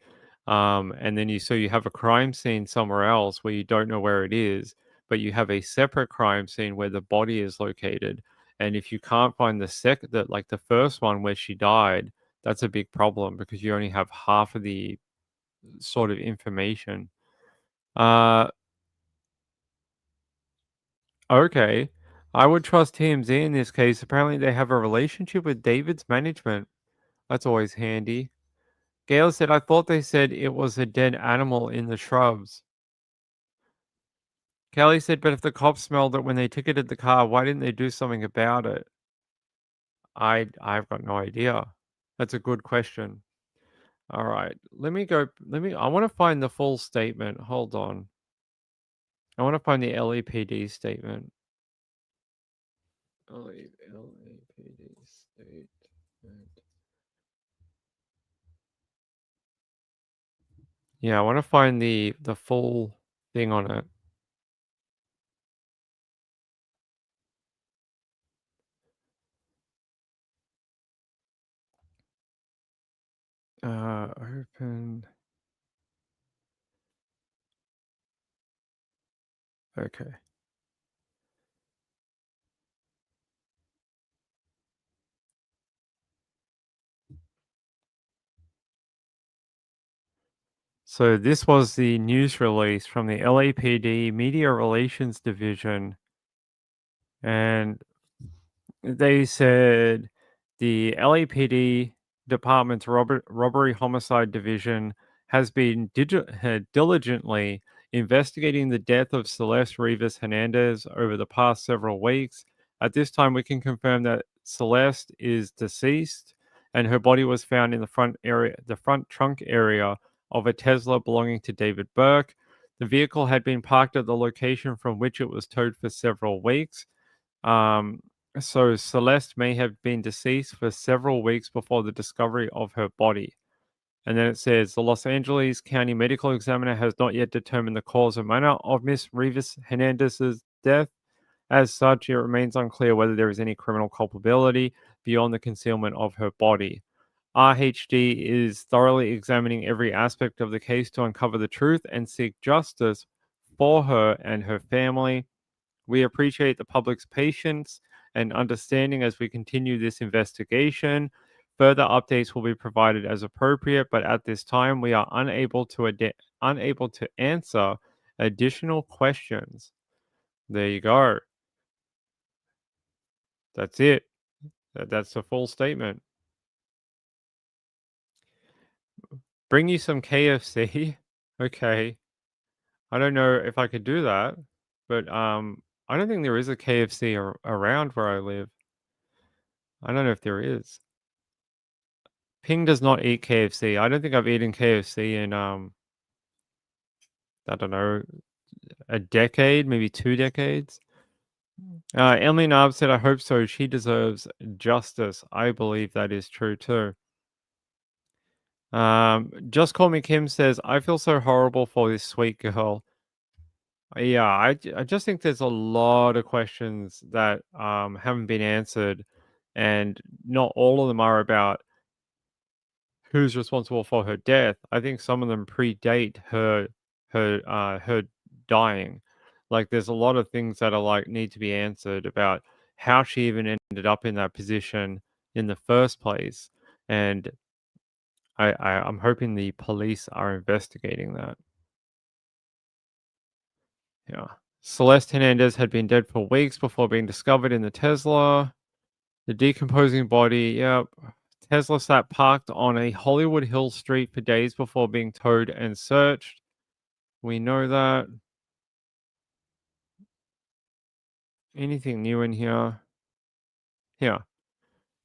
And then you have a crime scene somewhere else where you don't know where it is, but you have a separate crime scene where the body is located. And if you can't find the first one where she died, that's a big problem because you only have half of the sort of information. Uh, okay. I would trust TMZ in this case. Apparently, they have a relationship with David's management. That's always handy. Gail said, I thought they said it was a dead animal in the shrubs. Kelly said, but if the cops smelled it when they ticketed the car, why didn't they do something about it? I've got no idea. That's a good question. All right. I want to find the full statement. Hold on. I want to find the LAPD statement. LAPD statement. Yeah, I want to find the full thing on it. Open. Okay. So this was the news release from the LAPD Media Relations Division, and they said the LAPD Department's Robbery Homicide Division has been diligently investigating the death of Celeste Rivas Hernandez over the past several weeks. At this time, we can confirm that Celeste is deceased, and her body was found in the front trunk area of a Tesla belonging to David Burke. The vehicle had been parked at the location from which it was towed for several weeks. So Celeste may have been deceased for several weeks before the discovery of her body. And then it says the Los Angeles County Medical Examiner has not yet determined the cause and manner of Miss Rivas Hernandez's death. As such, it remains unclear whether there is any criminal culpability beyond the concealment of her body. RHD is thoroughly examining every aspect of the case to uncover the truth and seek justice for her and her family. We appreciate the public's patience and understanding as we continue this investigation. Further updates will be provided as appropriate, but at this time, we are unable to answer additional questions. There you go. That's it. That's the full statement. Bring you some KFC. Okay. I don't know if I could do that, but I don't think there is a KFC around where I live. I don't know if there is. Ping does not eat KFC. I don't think I've eaten KFC in I don't know, a decade, maybe 2 decades. Emily Narb said, I hope so. She deserves justice. I believe that is true too. Just Call Me Kim says, I feel so horrible for this sweet girl. Yeah, I just think there's a lot of questions that haven't been answered, and not all of them are about who's responsible for her death. I think some of them predate her dying. Like there's a lot of things that are like need to be answered about how she even ended up in that position in the first place. And I'm hoping the police are investigating that. Yeah. Celeste Hernandez had been dead for weeks before being discovered in the Tesla. The decomposing body, yep. Tesla sat parked on a Hollywood Hills street for days before being towed and searched. We know that. Anything new in here? Here.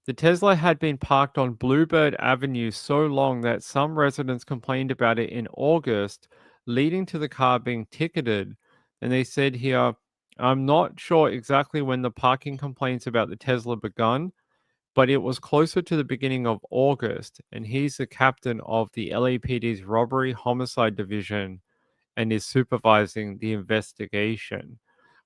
The Tesla had been parked on Bluebird Avenue so long that some residents complained about it in August, leading to the car being ticketed. And they said here, I'm not sure exactly when the parking complaints about the Tesla begun, but it was closer to the beginning of August, and he's the captain of the LAPD's Robbery Homicide Division and is supervising the investigation.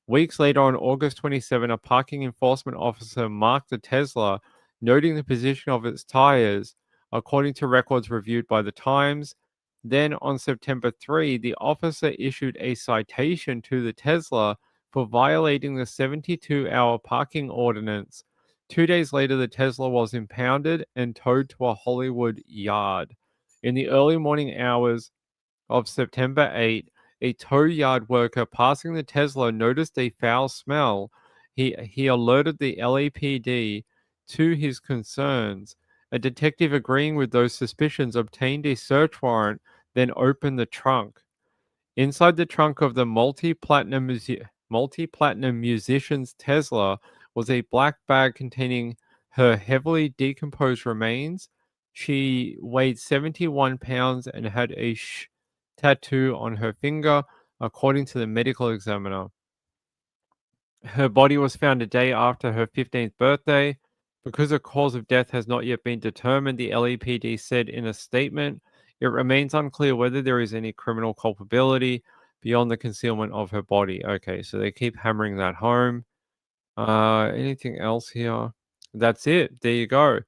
Weeks later, on August 27, a parking enforcement officer marked the Tesla, noting the position of its tires, according to records reviewed by the Times. Then, on September 3, the officer issued a citation to the Tesla for violating the 72-hour parking ordinance. 2 days later, the Tesla was impounded and towed to a Hollywood yard. In the early morning hours of September 8, a tow yard worker passing the Tesla noticed a foul smell. He alerted the LAPD to his concerns. A detective agreeing with those suspicions obtained a search warrant, then opened the trunk. Inside the trunk of the multi-platinum musician's Tesla was a black bag containing her heavily decomposed remains. She weighed 71 pounds and had a tattoo on her finger, according to the medical examiner. Her body was found a day after her 15th birthday. Because the cause of death has not yet been determined, the LAPD said in a statement, it remains unclear whether there is any criminal culpability beyond the concealment of her body. Okay, so they keep hammering that home. Anything else here? That's it. There you go.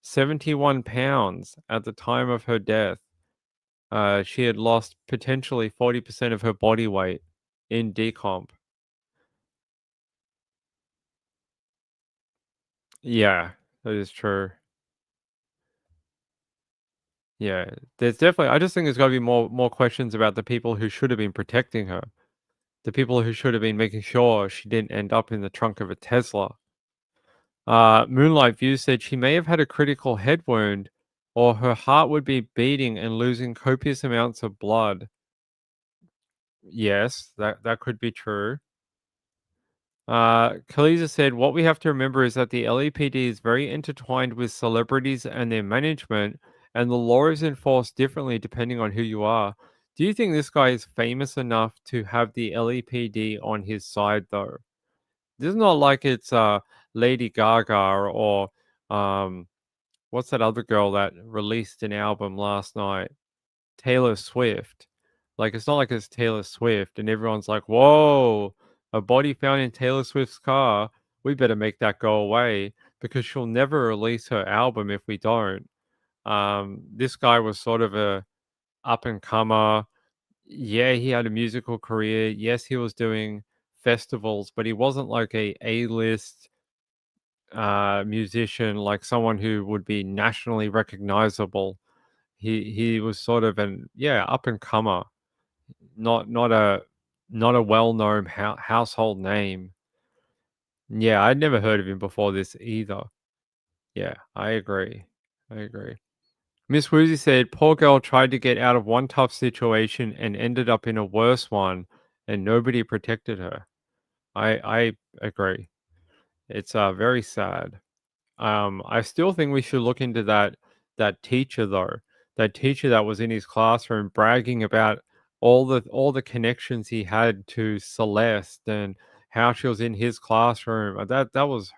71 pounds at the time of her death. She had lost potentially 40% of her body weight in decomp. Yeah, that is true. Yeah, there's definitely. I just think there's got to be more questions about the people who should have been protecting her, the people who should have been making sure she didn't end up in the trunk of a Tesla. Moonlight View said she may have had a critical head wound, or her heart would be beating and losing copious amounts of blood. Yes, that could be true. Kaliza said, what we have to remember is that the LAPD is very intertwined with celebrities and their management, and the law is enforced differently depending on who you are. Do you think this guy is famous enough to have the LAPD on his side, though? This is not like it's Lady Gaga or um, what's that other girl that released an album last night? Taylor Swift. Like, it's not like it's Taylor Swift and everyone's like, whoa, a body found in Taylor Swift's car. We better make that go away because she'll never release her album if we don't. This guy was sort of a up and comer. Yeah, he had a musical career. Yes, he was doing festivals, but he wasn't like A-list musician, like someone who would be nationally recognizable. He was sort of an up and comer, not a well-known household name. Yeah, I'd never heard of him before this either. Yeah, I agree. I agree. Miss Woozy said, poor girl tried to get out of one tough situation and ended up in a worse one, and nobody protected her. I agree. It's very sad. I still think we should look into that teacher though. That teacher that was in his classroom bragging about all the connections he had to Celeste and how she was in his classroom. That was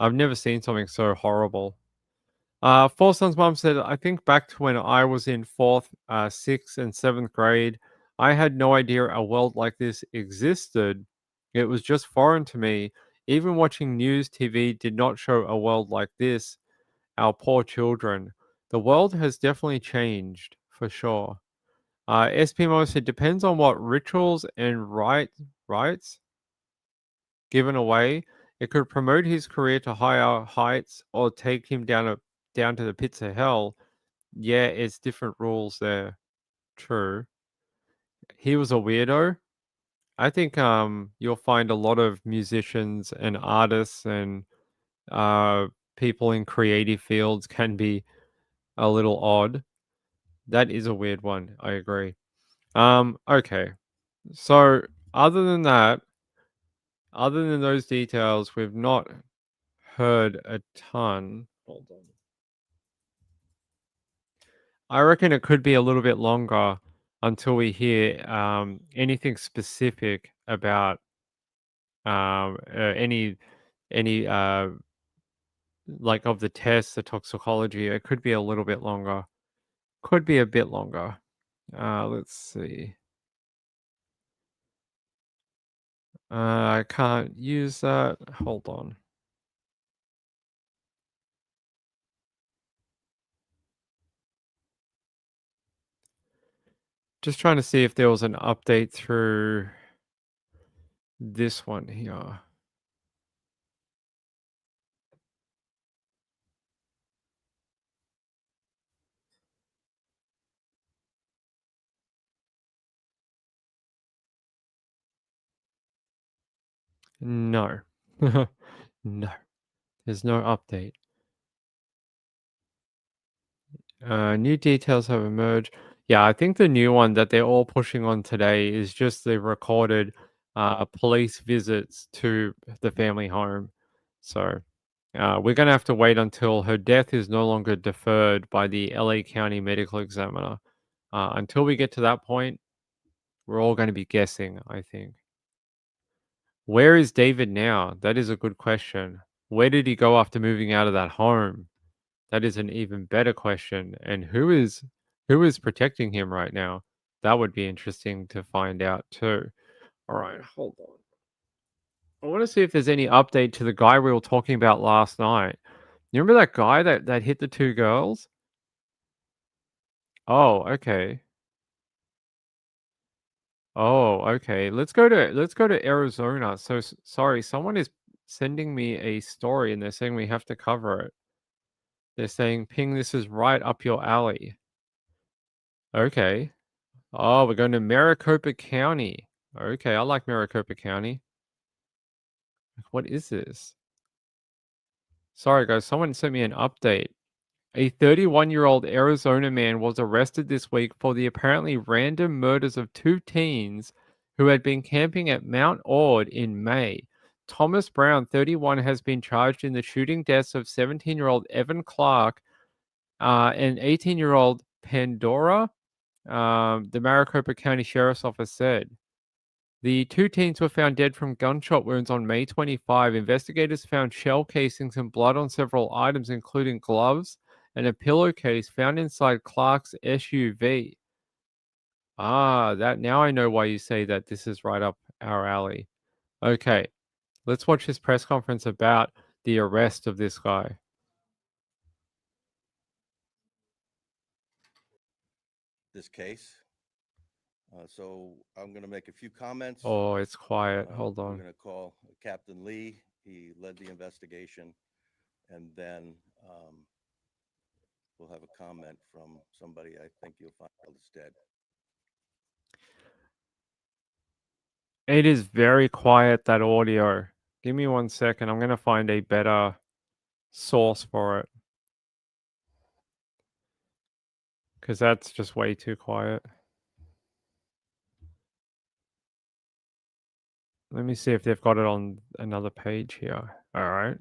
I've never seen something so horrible. Four Sons Mom said, I think back to when I was in fourth, sixth, and seventh grade. I had no idea a world like this existed. It was just foreign to me. Even watching news TV did not show a world like this. Our poor children. The world has definitely changed, for sure. SPMO said, depends on what rituals and rites given away. It could promote his career to higher heights or take him down to the pits of hell. Yeah, it's different rules there. True. He was a weirdo. I think you'll find a lot of musicians and artists and uh people in creative fields can be a little odd. That is a weird one. I agree. Okay. So other than that, other than those details, we've not heard a ton. Hold on. I reckon it could be a little bit longer until we hear anything specific about any like of the tests, the toxicology. It could be a little bit longer. Could be a bit longer. Let's see. I can't use that. Hold on. Just trying to see if there was an update through this one here. No. No. There's no update. New details have emerged. Yeah, I think the new one that they're all pushing on today is just the recorded police visits to the family home. So we're going to have to wait until her death is no longer deferred by the LA County Medical Examiner. Until we get to that point, we're all going to be guessing, I think. Where is David now? That is a good question. Where did he go after moving out of that home? That is an even better question. And who is protecting him right now? That would be interesting to find out too. All right, hold on. I want to see if there's any update to the guy we were talking about last night. You remember that guy that hit the two girls? Oh, okay. Oh, okay. Let's go to Arizona. So sorry, someone is sending me a story and they're saying we have to cover it. They're saying, "Ping, this is right up your alley." Okay. Oh, we're going to Maricopa County. Okay, I like Maricopa County. What is this? Sorry, guys. Someone sent me an update. A 31-year-old Arizona man was arrested this week for the apparently random murders of two teens who had been camping at Mount Ord in May. Thomas Brown, 31, has been charged in the shooting deaths of 17-year-old Evan Clark and 18-year-old Pandora, the Maricopa County Sheriff's Office said. The two teens were found dead from gunshot wounds on May 25. Investigators found shell casings and blood on several items, including gloves and a pillowcase found inside Clark's SUV. That now I know why you say that this is right up our alley. Okay, let's watch this press conference about the arrest of this guy. This case. So I'm going to make a few comments. Oh, it's quiet. Hold We're on. going to call Captain Lee. He led the investigation, and then we'll have a comment from somebody I think you'll find is dead. It is very quiet, that audio. Give me 1 second. I'm going to find a better source for it. Because that's just way too quiet. Let me see if they've got it on another page here. All right.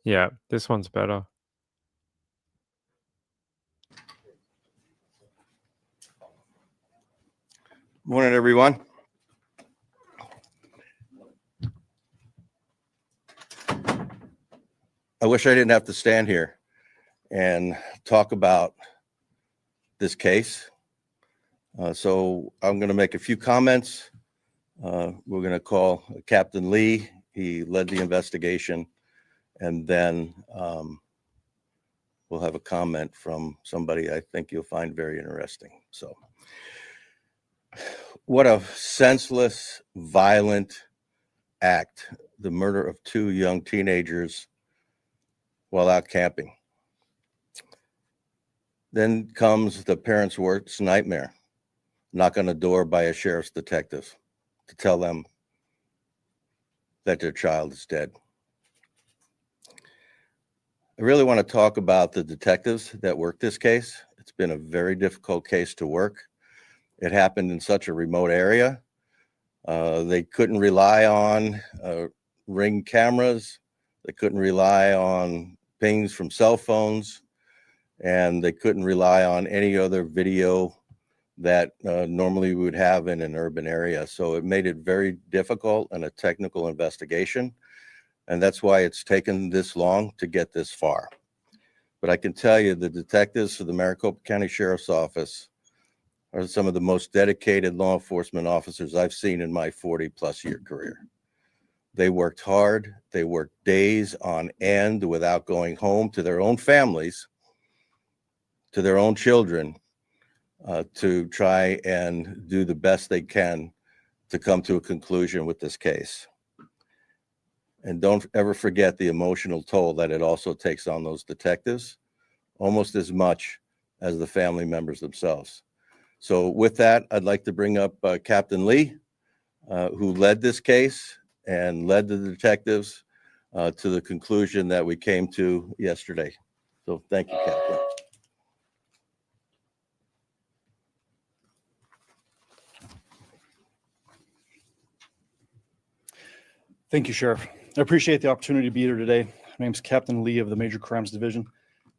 Yeah, this one's better. Morning, everyone. I wish I didn't have to stand here and talk about this case. So I'm going to make a few comments. We're going to call Captain Lee. He led the investigation, and then we'll have a comment from somebody I think you'll find very interesting. So, what a senseless, violent act, the murder of two young teenagers while out camping. Then comes the parents' worst nightmare, knock on the door by a sheriff's detective to tell them that their child is dead. I really want to talk about the detectives that worked this case. It's been a very difficult case to work. It happened in such a remote area. They couldn't rely on Ring cameras. They couldn't rely on pings from cell phones, and they couldn't rely on any other video that normally we would have in an urban area. So it made it very difficult and a technical investigation. And that's why it's taken this long to get this far. But I can tell you the detectives for the Maricopa County Sheriff's Office are some of the most dedicated law enforcement officers I've seen in my 40-plus year career. They worked hard. They worked days on end without going home to their own families, to their own children, to try and do the best they can to come to a conclusion with this case. And don't ever forget the emotional toll that it also takes on those detectives, almost as much as the family members themselves. So with that, I'd like to bring up Captain Lee, who led this case and led the detectives to the conclusion that we came to yesterday. So thank you, Captain. Thank you, Sheriff. I appreciate the opportunity to be here today. My name is Captain Lee of the Major Crimes Division.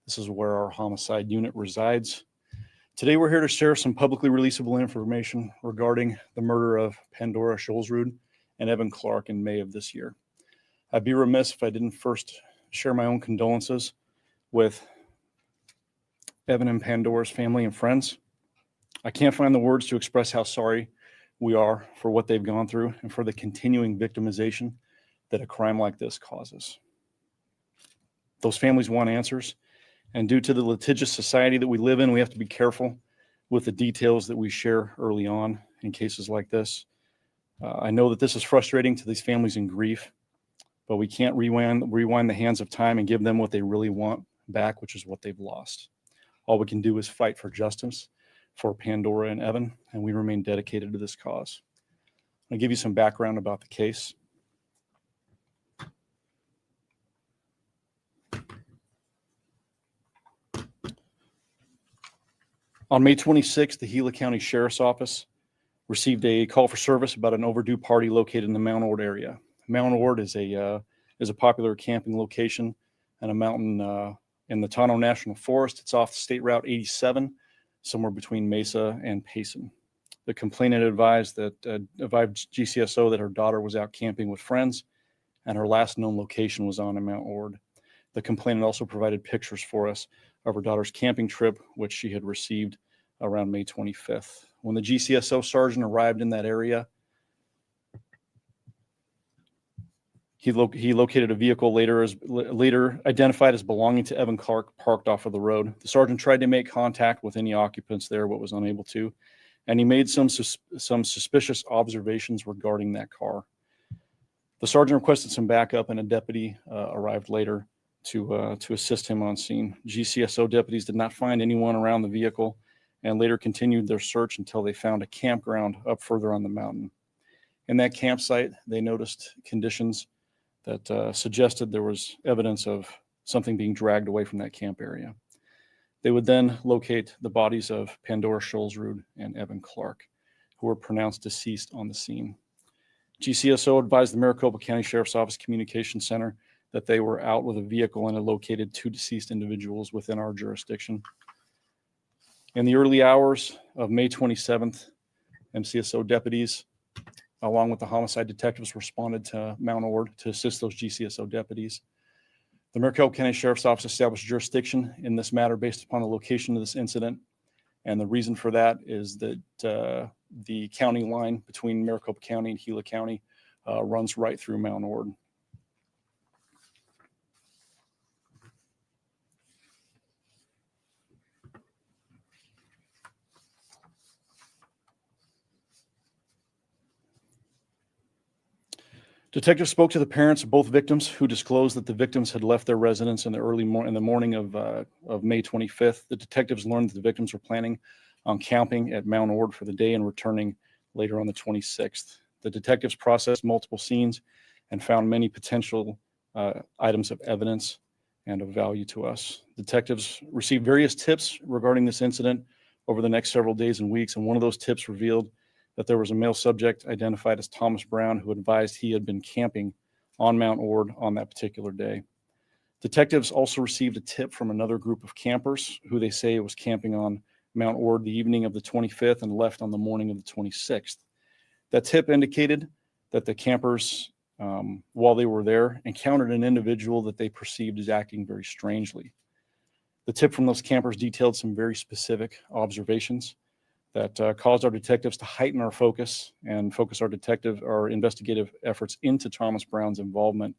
This is where our homicide unit resides. Today, we're here to share some publicly releasable information regarding the murder of Pandora Scholzrud and Evan Clark in May of this year. I'd be remiss if I didn't first share my own condolences with Evan and Pandora's family and friends. I can't find the words to express how sorry we are for what they've gone through and for the continuing victimization that a crime like this causes. Those families want answers, and due to the litigious society that we live in, we have to be careful with the details that we share early on in cases like this. I know that this is frustrating to these families in grief, but we can't rewind the hands of time and give them what they really want back, which is what they've lost. All we can do is fight for justice for Pandora and Evan, and we remain dedicated to this cause. I'll give you some background about the case. On May 26th, the Gila County Sheriff's Office received a call for service about an overdue party located in the Mount Ord area. Mount Ord is a popular camping location and a mountain in the Tonto National Forest. It's off State Route 87, somewhere between Mesa and Payson. The complainant advised GCSO that her daughter was out camping with friends, and her last known location was on Mount Ord. The complainant also provided pictures for us of her daughter's camping trip, which she had received around May 25th. When the GCSO sergeant arrived in that area, he located a vehicle later identified as belonging to Evan Clark parked off of the road. The sergeant tried to make contact with any occupants there, but was unable to, and he made some suspicious observations regarding that car. The sergeant requested some backup, and a deputy arrived later to assist him on scene. GCSO deputies did not find anyone around the vehicle and later continued their search until they found a campground up further on the mountain. In that campsite, they noticed conditions that suggested there was evidence of something being dragged away from that camp area. They would then locate the bodies of Pandora Scholzrud and Evan Clark, who were pronounced deceased on the scene. GCSO advised the Maricopa County Sheriff's Office Communications Center that they were out with a vehicle and had located 2 deceased individuals within our jurisdiction. In the early hours of May 27th, MCSO deputies, along with the homicide detectives, responded to Mount Ord to assist those GCSO deputies. The Maricopa County Sheriff's Office established jurisdiction in this matter based upon the location of this incident. And the reason for that is that the county line between Maricopa County and Gila County runs right through Mount Ord. Detectives spoke to the parents of both victims, who disclosed that the victims had left their residence in the morning of May 25th. The detectives learned that the victims were planning on camping at Mount Ord for the day and returning later on the 26th. The detectives processed multiple scenes and found many potential items of evidence and of value to us. Detectives received various tips regarding this incident over the next several days and weeks, and one of those tips revealed that there was a male subject identified as Thomas Brown who advised he had been camping on Mount Ord on that particular day. Detectives also received a tip from another group of campers who they say was camping on Mount Ord the evening of the 25th and left on the morning of the 26th. That tip indicated that the campers, while they were there, encountered an individual that they perceived as acting very strangely. The tip from those campers detailed some very specific observations that caused our detectives to heighten our focus and focus our investigative efforts into Thomas Brown's involvement,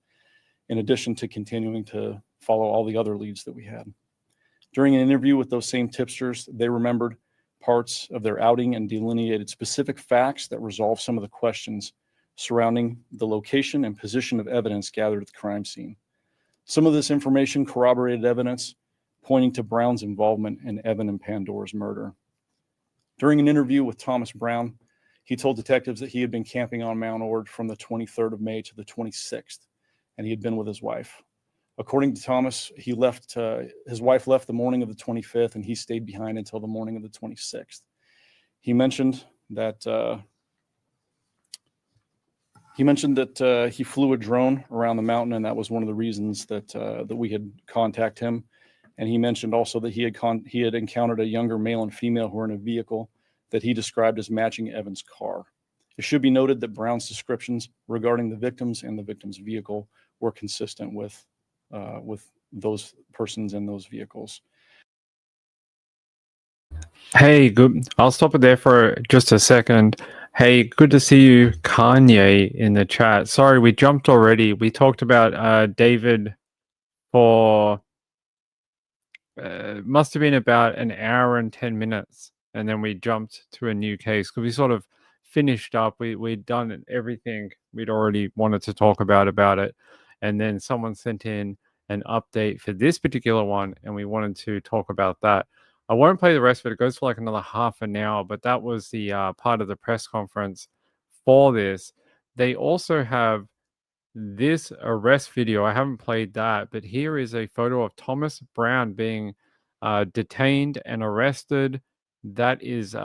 in addition to continuing to follow all the other leads that we had. During an interview with those same tipsters, they remembered parts of their outing and delineated specific facts that resolved some of the questions surrounding the location and position of evidence gathered at the crime scene. Some of this information corroborated evidence pointing to Brown's involvement in Evan and Pandora's murder. During an interview with Thomas Brown, he told detectives that he had been camping on Mount Ord from the 23rd of May to the 26th, and he had been with his wife. According to Thomas, his wife left the morning of the 25th, and he stayed behind until the morning of the 26th. He mentioned that he flew a drone around the mountain, and that was one of the reasons that we had contacted him. And he mentioned also that he had encountered a younger male and female who were in a vehicle that he described as matching Evan's car. It should be noted that Brown's descriptions regarding the victims and the victim's vehicle were consistent with those persons in those vehicles. Hey, good. I'll stop it there for just a second. Hey, good to see you, Kanye, in the chat. Sorry, we jumped already. We talked about David for must have been about an hour and 10 minutes, and then we jumped to a new case because we sort of finished up. We'd done everything we'd already wanted to talk about it, and then someone sent in an update for this particular one, and we wanted to talk about that. I won't play the rest of it. It goes for like another half an hour, but that was the part of the press conference for this. They also have this arrest video. I haven't played that, but here is a photo of Thomas Brown being detained and arrested. That is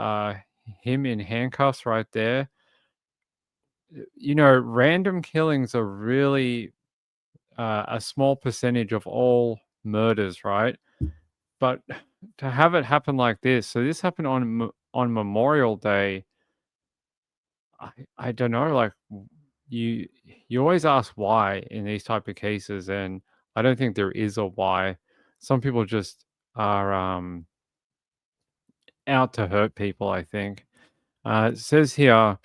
him in handcuffs right there. You know, random killings are really a small percentage of all murders, right? But to have it happen like this, so this happened on Memorial Day. I don't know, like you you always ask why in these type of cases, and I don't think there is a why. Some people just are out to hurt people, I think. It says here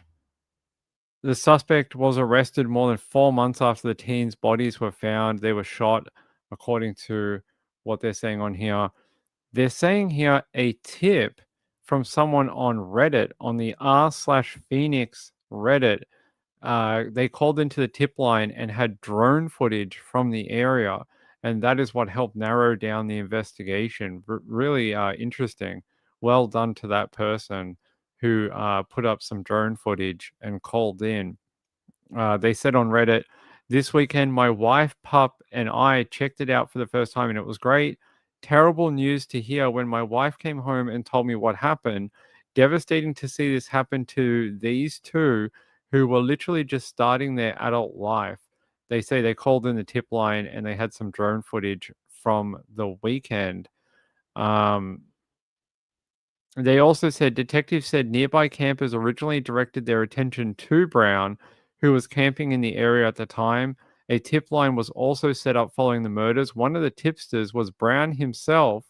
the suspect was arrested more than 4 months after the teens' bodies were found. They were shot, according to what they're saying on here. They're saying here a tip from someone on Reddit, on the r/Phoenix Reddit. They called into the tip line and had drone footage from the area, and that is what helped narrow down the investigation. Really interesting. Well done to that person who put up some drone footage and called in. They said on Reddit, this weekend, my wife, pup, and I checked it out for the first time, and it was great. Terrible news to hear when my wife came home and told me what happened. Devastating to see this happen to these two who were literally just starting their adult life. They say they called in the tip line and they had some drone footage from the weekend. They also said detectives said nearby campers originally directed their attention to Brown, who was camping in the area at the time. A tip line was also set up following the murders. One of the tipsters was Brown himself,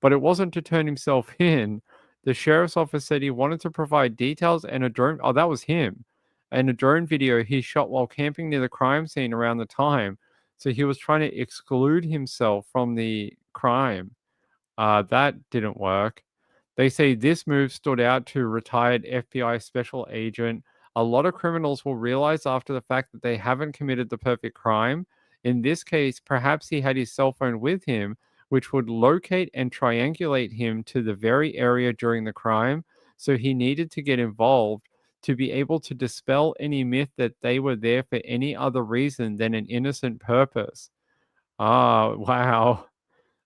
but it wasn't to turn himself in. The sheriff's office said he wanted to provide details and a drone. Oh, that was him. And a drone video he shot while camping near the crime scene around the time. So he was trying to exclude himself from the crime. That didn't work. They say this move stood out to retired FBI special agent. A lot of criminals will realize after the fact that they haven't committed the perfect crime. In this case, perhaps he had his cell phone with him, which would locate and triangulate him to the very area during the crime. So he needed to get involved to be able to dispel any myth that they were there for any other reason than an innocent purpose. Ah, wow.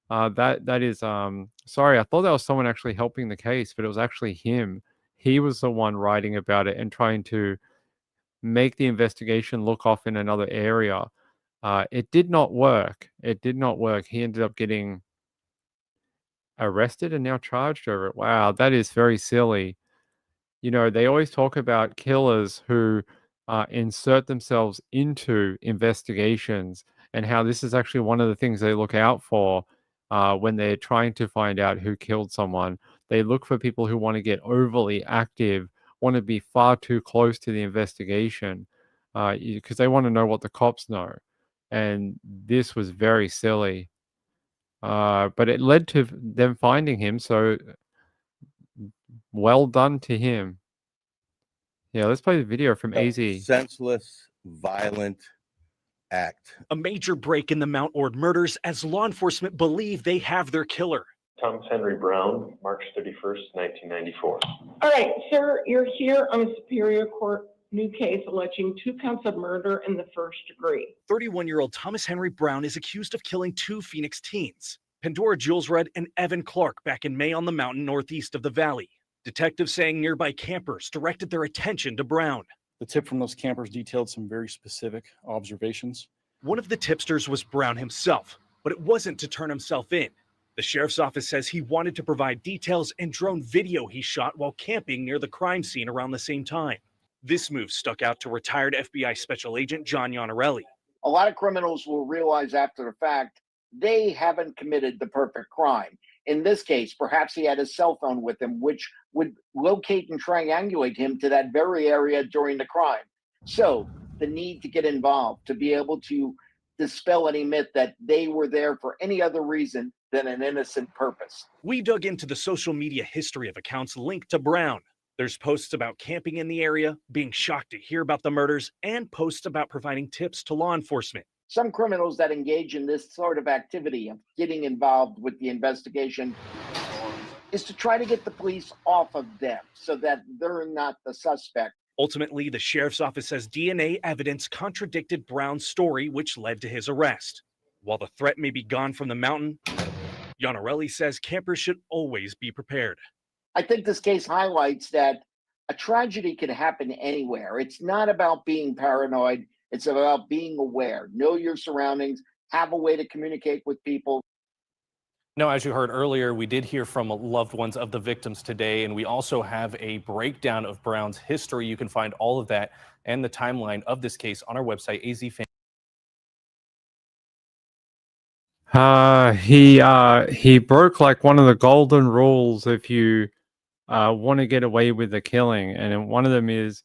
That is sorry, I thought that was someone actually helping the case, but it was actually him. He was the one writing about it and trying to make the investigation look off in another area. It did not work. It did not work. He ended up getting arrested and now charged over it. Wow, that is very silly. You know, they always talk about killers who insert themselves into investigations and how this is actually one of the things they look out for when they're trying to find out who killed someone. They look for people who want to get overly active, want to be far too close to the investigation because they want to know what the cops know. And this was very silly. But it led to them finding him. So well done to him. Yeah, let's play the video from AZ. Senseless, violent act. A major break in the Mount Ord murders as law enforcement believe they have their killer. Thomas Henry Brown, March 31st, 1994. All right, sir, you're here on a Superior Court new case alleging 2 counts of murder in the first degree. 31-year-old Thomas Henry Brown is accused of killing 2 Phoenix teens, Pandora Jules Rudd and Evan Clark, back in May on the mountain northeast of the valley. Detectives saying nearby campers directed their attention to Brown. The tip from those campers detailed some very specific observations. One of the tipsters was Brown himself, but it wasn't to turn himself in. The sheriff's office says he wanted to provide details and drone video he shot while camping near the crime scene around the same time. This move stuck out to retired FBI Special Agent John Iannarelli. A lot of criminals will realize after the fact they haven't committed the perfect crime. In this case, perhaps he had his cell phone with him, which would locate and triangulate him to that very area during the crime. So the need to get involved, to be able to dispel any myth that they were there for any other reason than an innocent purpose. We dug into the social media history of accounts linked to Brown. There's posts about camping in the area, being shocked to hear about the murders, and posts about providing tips to law enforcement. Some criminals that engage in this sort of activity of getting involved with the investigation is to try to get the police off of them so that they're not the suspect. Ultimately, the sheriff's office says DNA evidence contradicted Brown's story, which led to his arrest. While the threat may be gone from the mountain, Iannarelli says campers should always be prepared. I think this case highlights that a tragedy can happen anywhere. It's not about being paranoid. It's about being aware. Know your surroundings, have a way to communicate with people. No, as you heard earlier, we did hear from loved ones of the victims today, and we also have a breakdown of Brown's history. You can find all of that and the timeline of this case on our website, AZFan. He broke like one of the golden rules if you want to get away with the killing, and one of them is,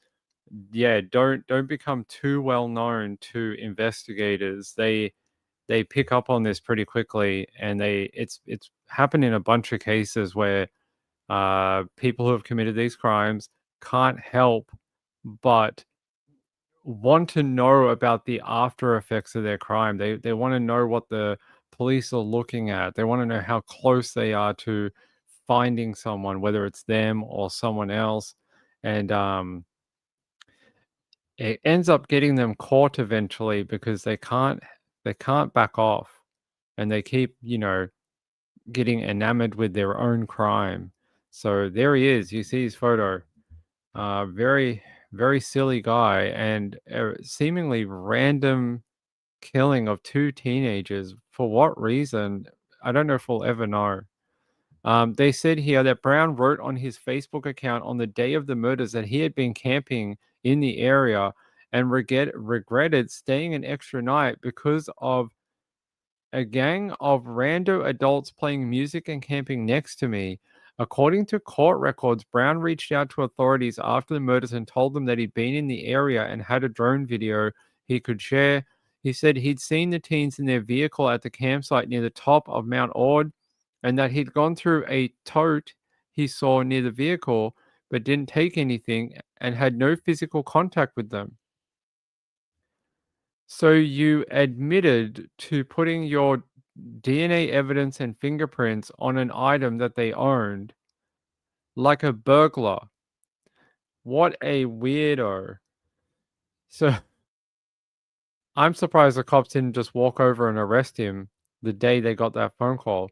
yeah, don't become too well known to investigators. They pick up on this pretty quickly, and it's happened in a bunch of cases where people who have committed these crimes can't help but want to know about the after effects of their crime. They want to know what the police are looking at. They want to know how close they are to finding someone, whether it's them or someone else, and it ends up getting them caught eventually because they can't back off, and they keep, getting enamored with their own crime. So there he is. You see his photo. Very, very silly guy, and a seemingly random killing of two teenagers. For what reason? I don't know if we'll ever know. They said here that Brown wrote on his Facebook account on the day of the murders that he had been camping in the area and regretted staying an extra night because of a gang of rando adults playing music and camping next to me. According to court records, Brown reached out to authorities after the murders and told them that he'd been in the area and had a drone video he could share. He said he'd seen the teens in their vehicle at the campsite near the top of Mount Ord, and that he'd gone through a tote he saw near the vehicle but didn't take anything and had no physical contact with them. So you admitted to putting your DNA evidence and fingerprints on an item that they owned, like a burglar. What a weirdo. So I'm surprised the cops didn't just walk over and arrest him the day they got that phone call.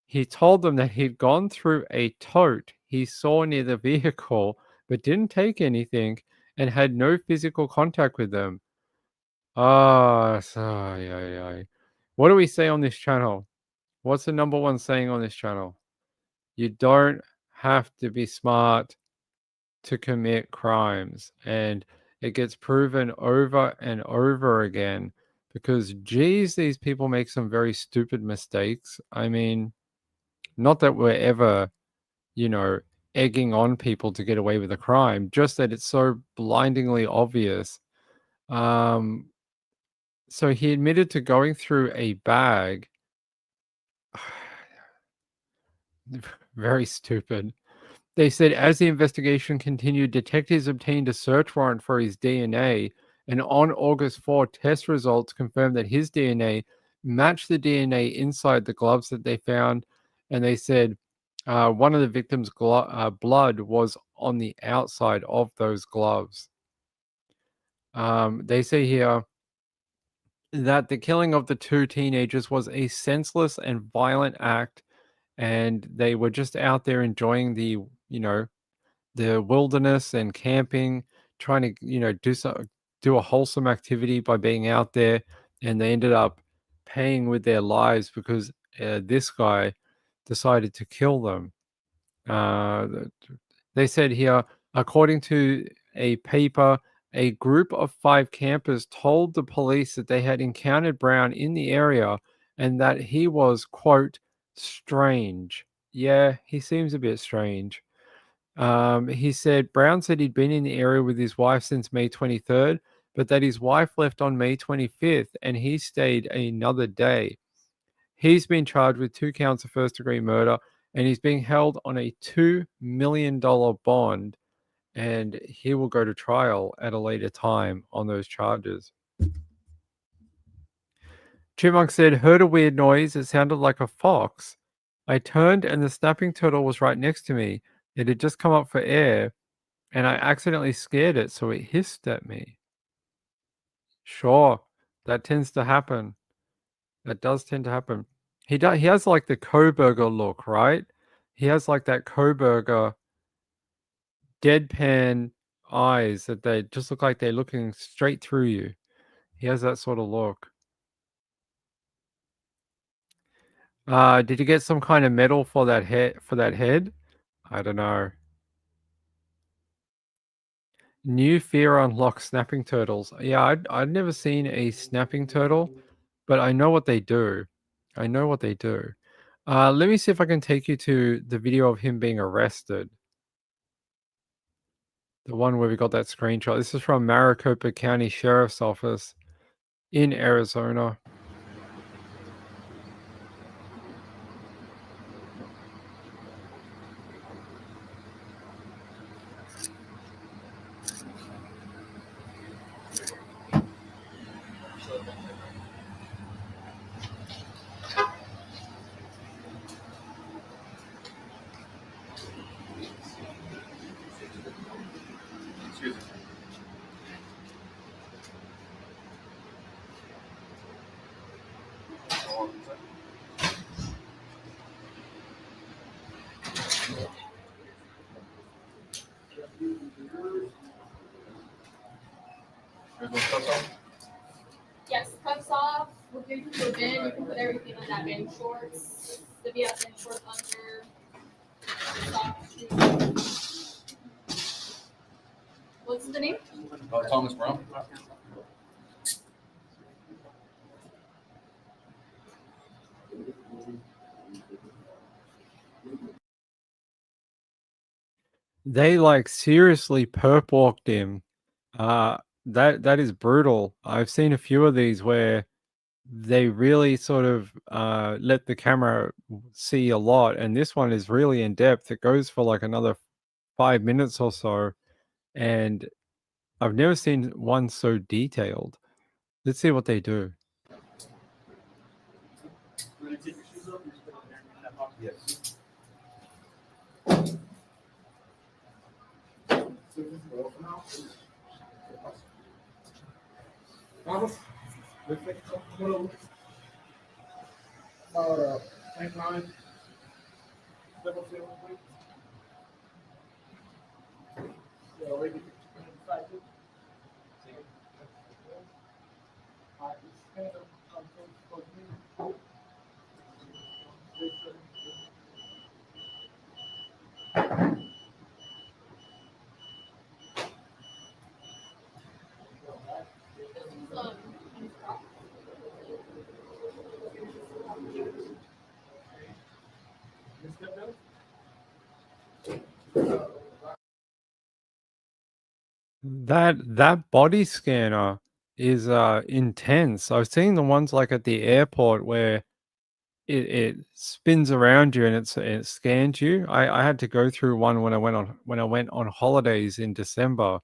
He told them that he'd gone through a tote he saw near the vehicle but didn't take anything and had no physical contact with them. What do we say on this channel? What's the number one saying on this channel? You don't have to be smart to commit crimes. And it gets proven over and over again because, geez, these people make some very stupid mistakes. I mean, not that we're ever, egging on people to get away with a crime, just that it's so blindingly obvious. So he admitted to going through a bag. Very stupid. They said as the investigation continued, detectives obtained a search warrant for his DNA, and on August 4, test results confirmed that his DNA matched the DNA inside the gloves that they found, and they said one of the victims' blood was on the outside of those gloves. They say here that the killing of the two teenagers was a senseless and violent act, and they were just out there enjoying the wilderness and camping, trying to do a wholesome activity by being out there, and they ended up paying with their lives because this guy decided to kill them. They said here, according to a paper, a group of 5 campers told the police that they had encountered Brown in the area and that he was, quote, Strange. Yeah, he seems a bit strange. He said Brown said he'd been in the area with his wife since May 23rd, but that his wife left on May 25th and he stayed another day. He's been charged with 2 counts of first-degree murder and he's being held on a $2 million bond, and he will go to trial at a later time on those charges. Chipmunk said, heard a weird noise. It sounded like a fox. I turned and the snapping turtle was right next to me. It had just come up for air and I accidentally scared it, so it hissed at me. Sure, that tends to happen. That does tend to happen. He has like the Koberger look, right? He has like that Koberger deadpan eyes that they just look like they're looking straight through you. He has that sort of look. Did you get some kind of medal for that head? I don't know. New fear unlocks snapping turtles. Yeah, I'd never seen a snapping turtle, but I know what they do. I know what they do. Let me see if I can take you to the video of him being arrested. The one where we got that screenshot. This is from Maricopa County Sheriff's Office in Arizona. Yes, cuffs off. We'll give you a bin. You can put everything on that bin. Shorts. The be bin shorts under. Socks, shoes. What's the name? Thomas Brown. They like seriously perp walked him. That is brutal. I've seen a few of these where they really sort of let the camera see a lot, and this one is really in depth. It goes for like another 5 minutes or so, and I've never seen one so detailed. Let's see what they do. Yes. That body scanner is intense. I've seen the ones like at the airport where it spins around you and it scans you. I had to go through one when I went on holidays in December.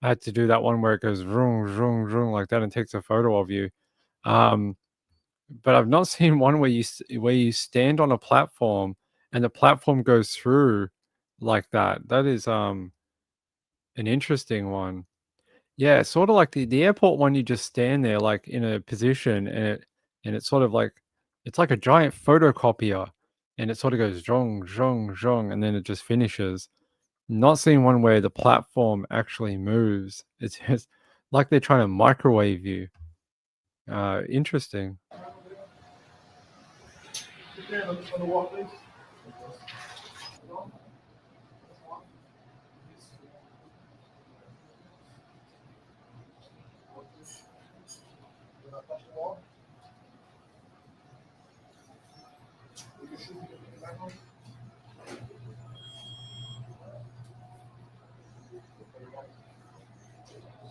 I had to do that one where it goes vroom vroom vroom like that and takes a photo of you. But I've not seen one where you stand on a platform and the platform goes through like that. That is an interesting one. Yeah, sort of like the airport one, you just stand there like in a position and it's sort of like it's like a giant photocopier and it sort of goes zhong zhong zhong and then it just finishes. Not seeing one where the platform actually moves. It's just like they're trying to microwave you. Interesting.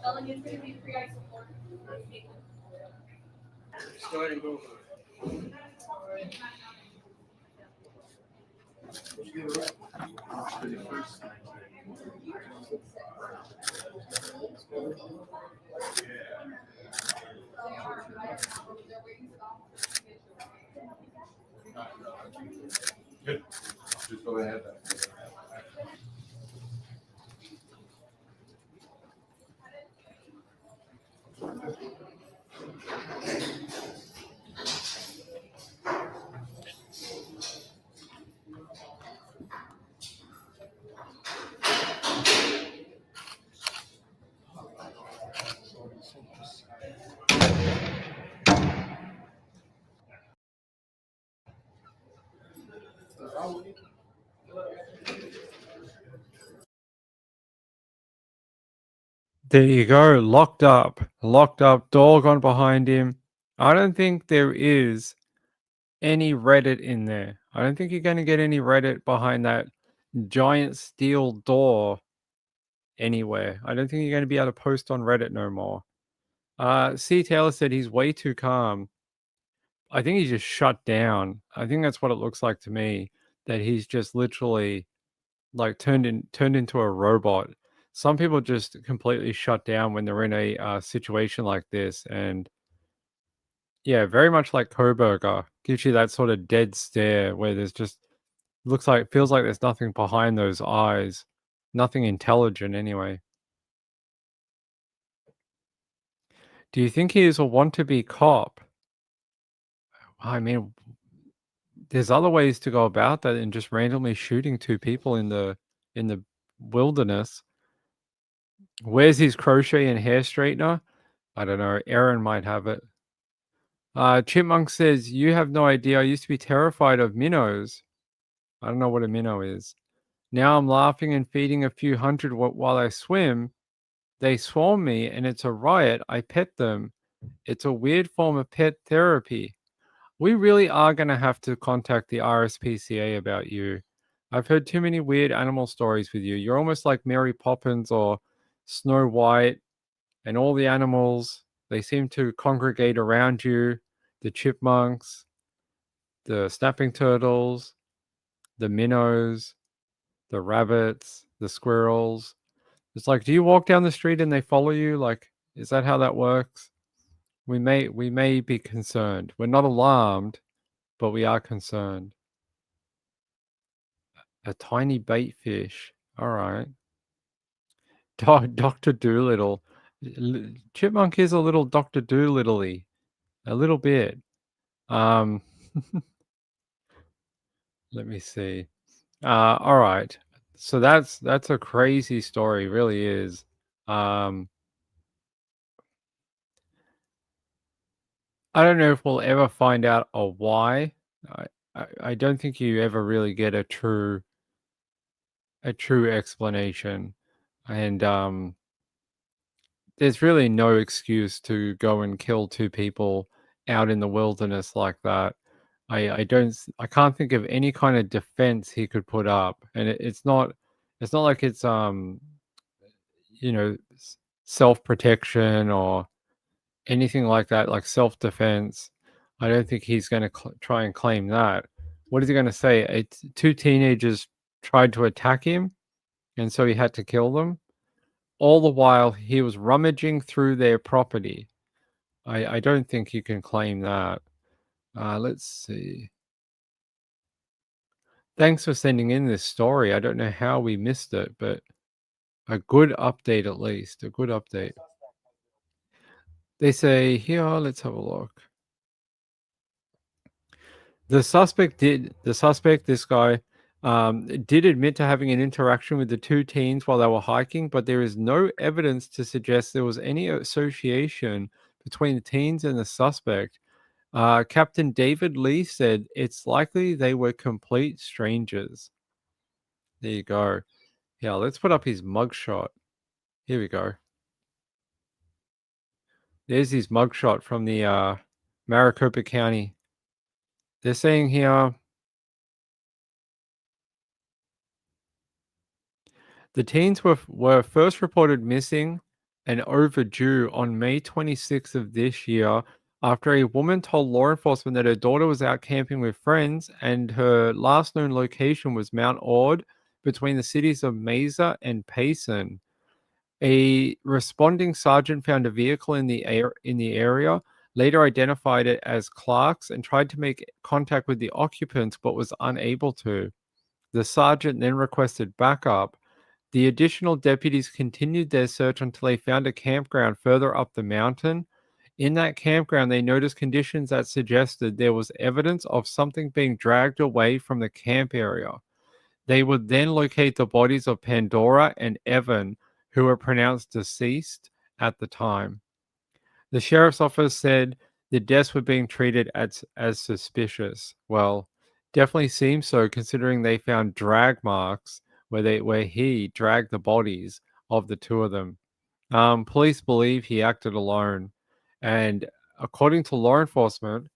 Ellen, it's going to be free eye support. Go ahead and go. Good. Just go ahead. There you go. Locked up. Locked up. Dog on behind him. I don't think there is any Reddit in there. I don't think you're going to get any Reddit behind that giant steel door anywhere. I don't think you're going to be able to post on Reddit no more. C. Taylor said he's way too calm. I think he's just shut down. I think that's what it looks like to me. That he's just literally like turned into a robot. Some people just completely shut down when they're in a situation like this, and yeah, very much like Koberger gives you that sort of dead stare where there's just feels like there's nothing behind those eyes, nothing intelligent anyway. Do you think he is a want-to-be cop? I mean, there's other ways to go about that than just randomly shooting two people in the wilderness. Where's his crochet and hair straightener? I don't know. Aaron might have it. Chipmunk says, you have no idea. I used to be terrified of minnows. I don't know what a minnow is. Now I'm laughing and feeding a few hundred while I swim. They swarm me and it's a riot. I pet them. It's a weird form of pet therapy. We really are going to have to contact the RSPCA about you. I've heard too many weird animal stories with you. You're almost like Mary Poppins or Snow White, and all the animals, they seem to congregate around you. The chipmunks, the snapping turtles, the minnows, the rabbits, the squirrels. It's like, do you walk down the street and they follow you? Like, is that how that works? We may be concerned. We're not alarmed, but we are concerned. A tiny bait fish. All right. Dr. Doolittle. Chipmunk is a little Dr. Doolittle-y. A little bit. Let me see. All right. So that's a crazy story, really is. I don't know if we'll ever find out a why. I don't think you ever really get a true explanation, and there's really no excuse to go and kill two people out in the wilderness like that. I can't think of any kind of defense he could put up, and it's not like it's self protection or anything like that, like self-defense. I don't think he's going to try and claim that. What is he going to say? Two teenagers tried to attack him, and so he had to kill them. All the while, he was rummaging through their property. I don't think you can claim that. Let's see. Thanks for sending in this story. I don't know how we missed it, but a good update at least. A good update. They say here, let's have a look. This guy, did admit to having an interaction with the two teens while they were hiking, but there is no evidence to suggest there was any association between the teens and the suspect. Captain David Lee said it's likely they were complete strangers. There you go. Yeah, let's put up his mugshot. Here we go. There's his mugshot from the Maricopa County. They're saying here, the teens were first reported missing and overdue on May 26th of this year after a woman told law enforcement that her daughter was out camping with friends and her last known location was Mount Ord between the cities of Mesa and Payson. A responding sergeant found a vehicle in the area, later identified it as Clark's, and tried to make contact with the occupants but was unable to. The sergeant then requested backup. The additional deputies continued their search until they found a campground further up the mountain. In that campground, they noticed conditions that suggested there was evidence of something being dragged away from the camp area. They would then locate the bodies of Pandora and Evan, who were pronounced deceased at the time. The sheriff's office said the deaths were being treated as suspicious. Well, definitely seems so considering they found drag marks where he dragged the bodies of the two of them. Police believe he acted alone, and according to law enforcement,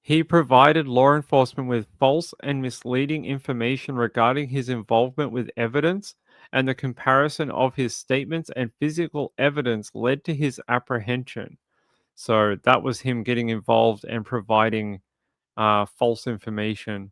he provided law enforcement with false and misleading information regarding his involvement with evidence, and the comparison of his statements and physical evidence led to his apprehension. So that was him getting involved and providing false information.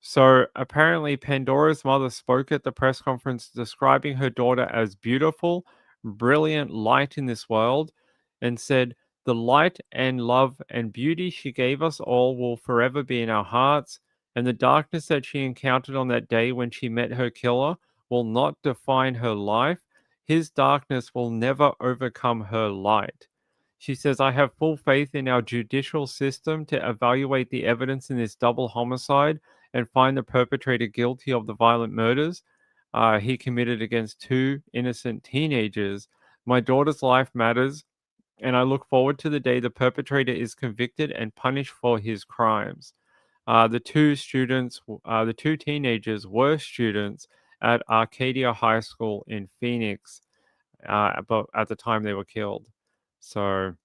So apparently, Pandora's mother spoke at the press conference describing her daughter as beautiful, brilliant light in this world, and said, "The light and love and beauty she gave us all will forever be in our hearts, and the darkness that she encountered on that day when she met her killer will not define her life. His darkness will never overcome her light." She says, "I have full faith in our judicial system to evaluate the evidence in this double homicide and find the perpetrator guilty of the violent murders he committed against two innocent teenagers. My daughter's life matters, and I look forward to the day the perpetrator is convicted and punished for his crimes." The two teenagers were students at Arcadia High School in Phoenix, but at the time they were killed. So,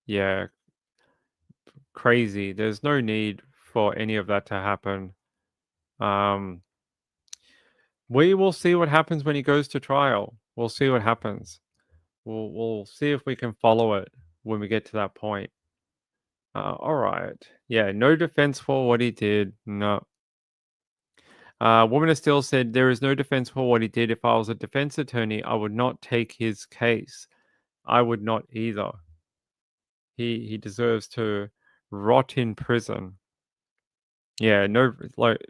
yeah, crazy. There's no need for any of that to happen. Um, we will see what happens when he goes to trial. We'll see what happens. We'll see if we can follow it when we get to that point. All right. Yeah, no defense for what he did. No. Woman of Steel said, "There is no defense for what he did. If I was a defense attorney, I would not take his case. I would not either. He deserves to rot in prison." Yeah, no, like,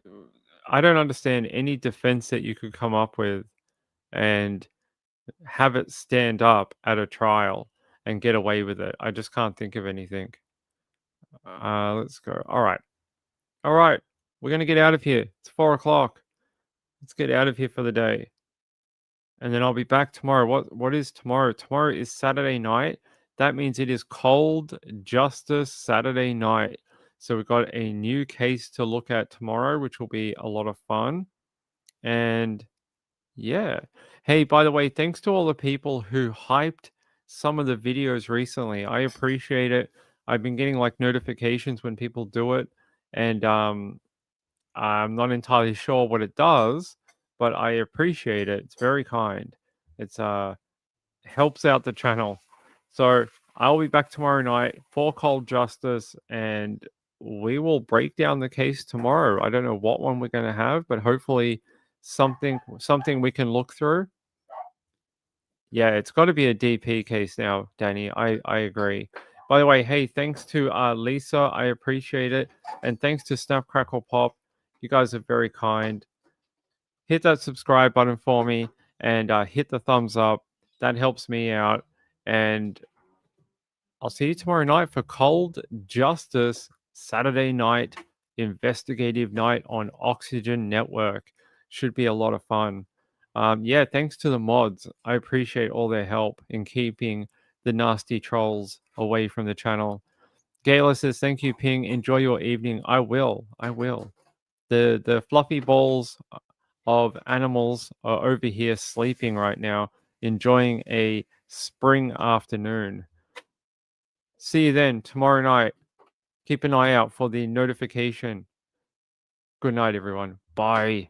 I don't understand any defense that you could come up with and have it stand up at a trial and get away with it. I just can't think of anything. Let's go. All right. All right. We're going to get out of here. It's 4 o'clock. Let's get out of here for the day. And then I'll be back tomorrow. What is tomorrow? Tomorrow is Saturday night. That means it is Cold Justice Saturday night. So we've got a new case to look at tomorrow, which will be a lot of fun. And yeah. Hey, by the way, thanks to all the people who hyped some of the videos recently. I appreciate it. I've been getting like notifications when people do it, and I'm not entirely sure what it does, but I appreciate it. It's very kind. It's helps out the channel. So I'll be back tomorrow night for Cold Justice, and we will break down the case tomorrow. I don't know what one we're going to have, but hopefully something we can look through. Yeah, it's got to be a DP case now, Danny. I agree. By the way, hey, thanks to Lisa. I appreciate it. And thanks to Snap Crackle Pop. You guys are very kind. Hit that subscribe button for me and hit the thumbs up. That helps me out. And I'll see you tomorrow night for Cold Justice Saturday night investigative night on Oxygen Network. Should be a lot of fun. Yeah, thanks to the mods. I appreciate all their help in keeping the nasty trolls away from the channel. Gayla says, "Thank you, Ping. Enjoy your evening." I will. The fluffy balls of animals are over here sleeping right now, enjoying a spring afternoon. See you then tomorrow night. Keep an eye out for the notification. Good night, everyone. Bye.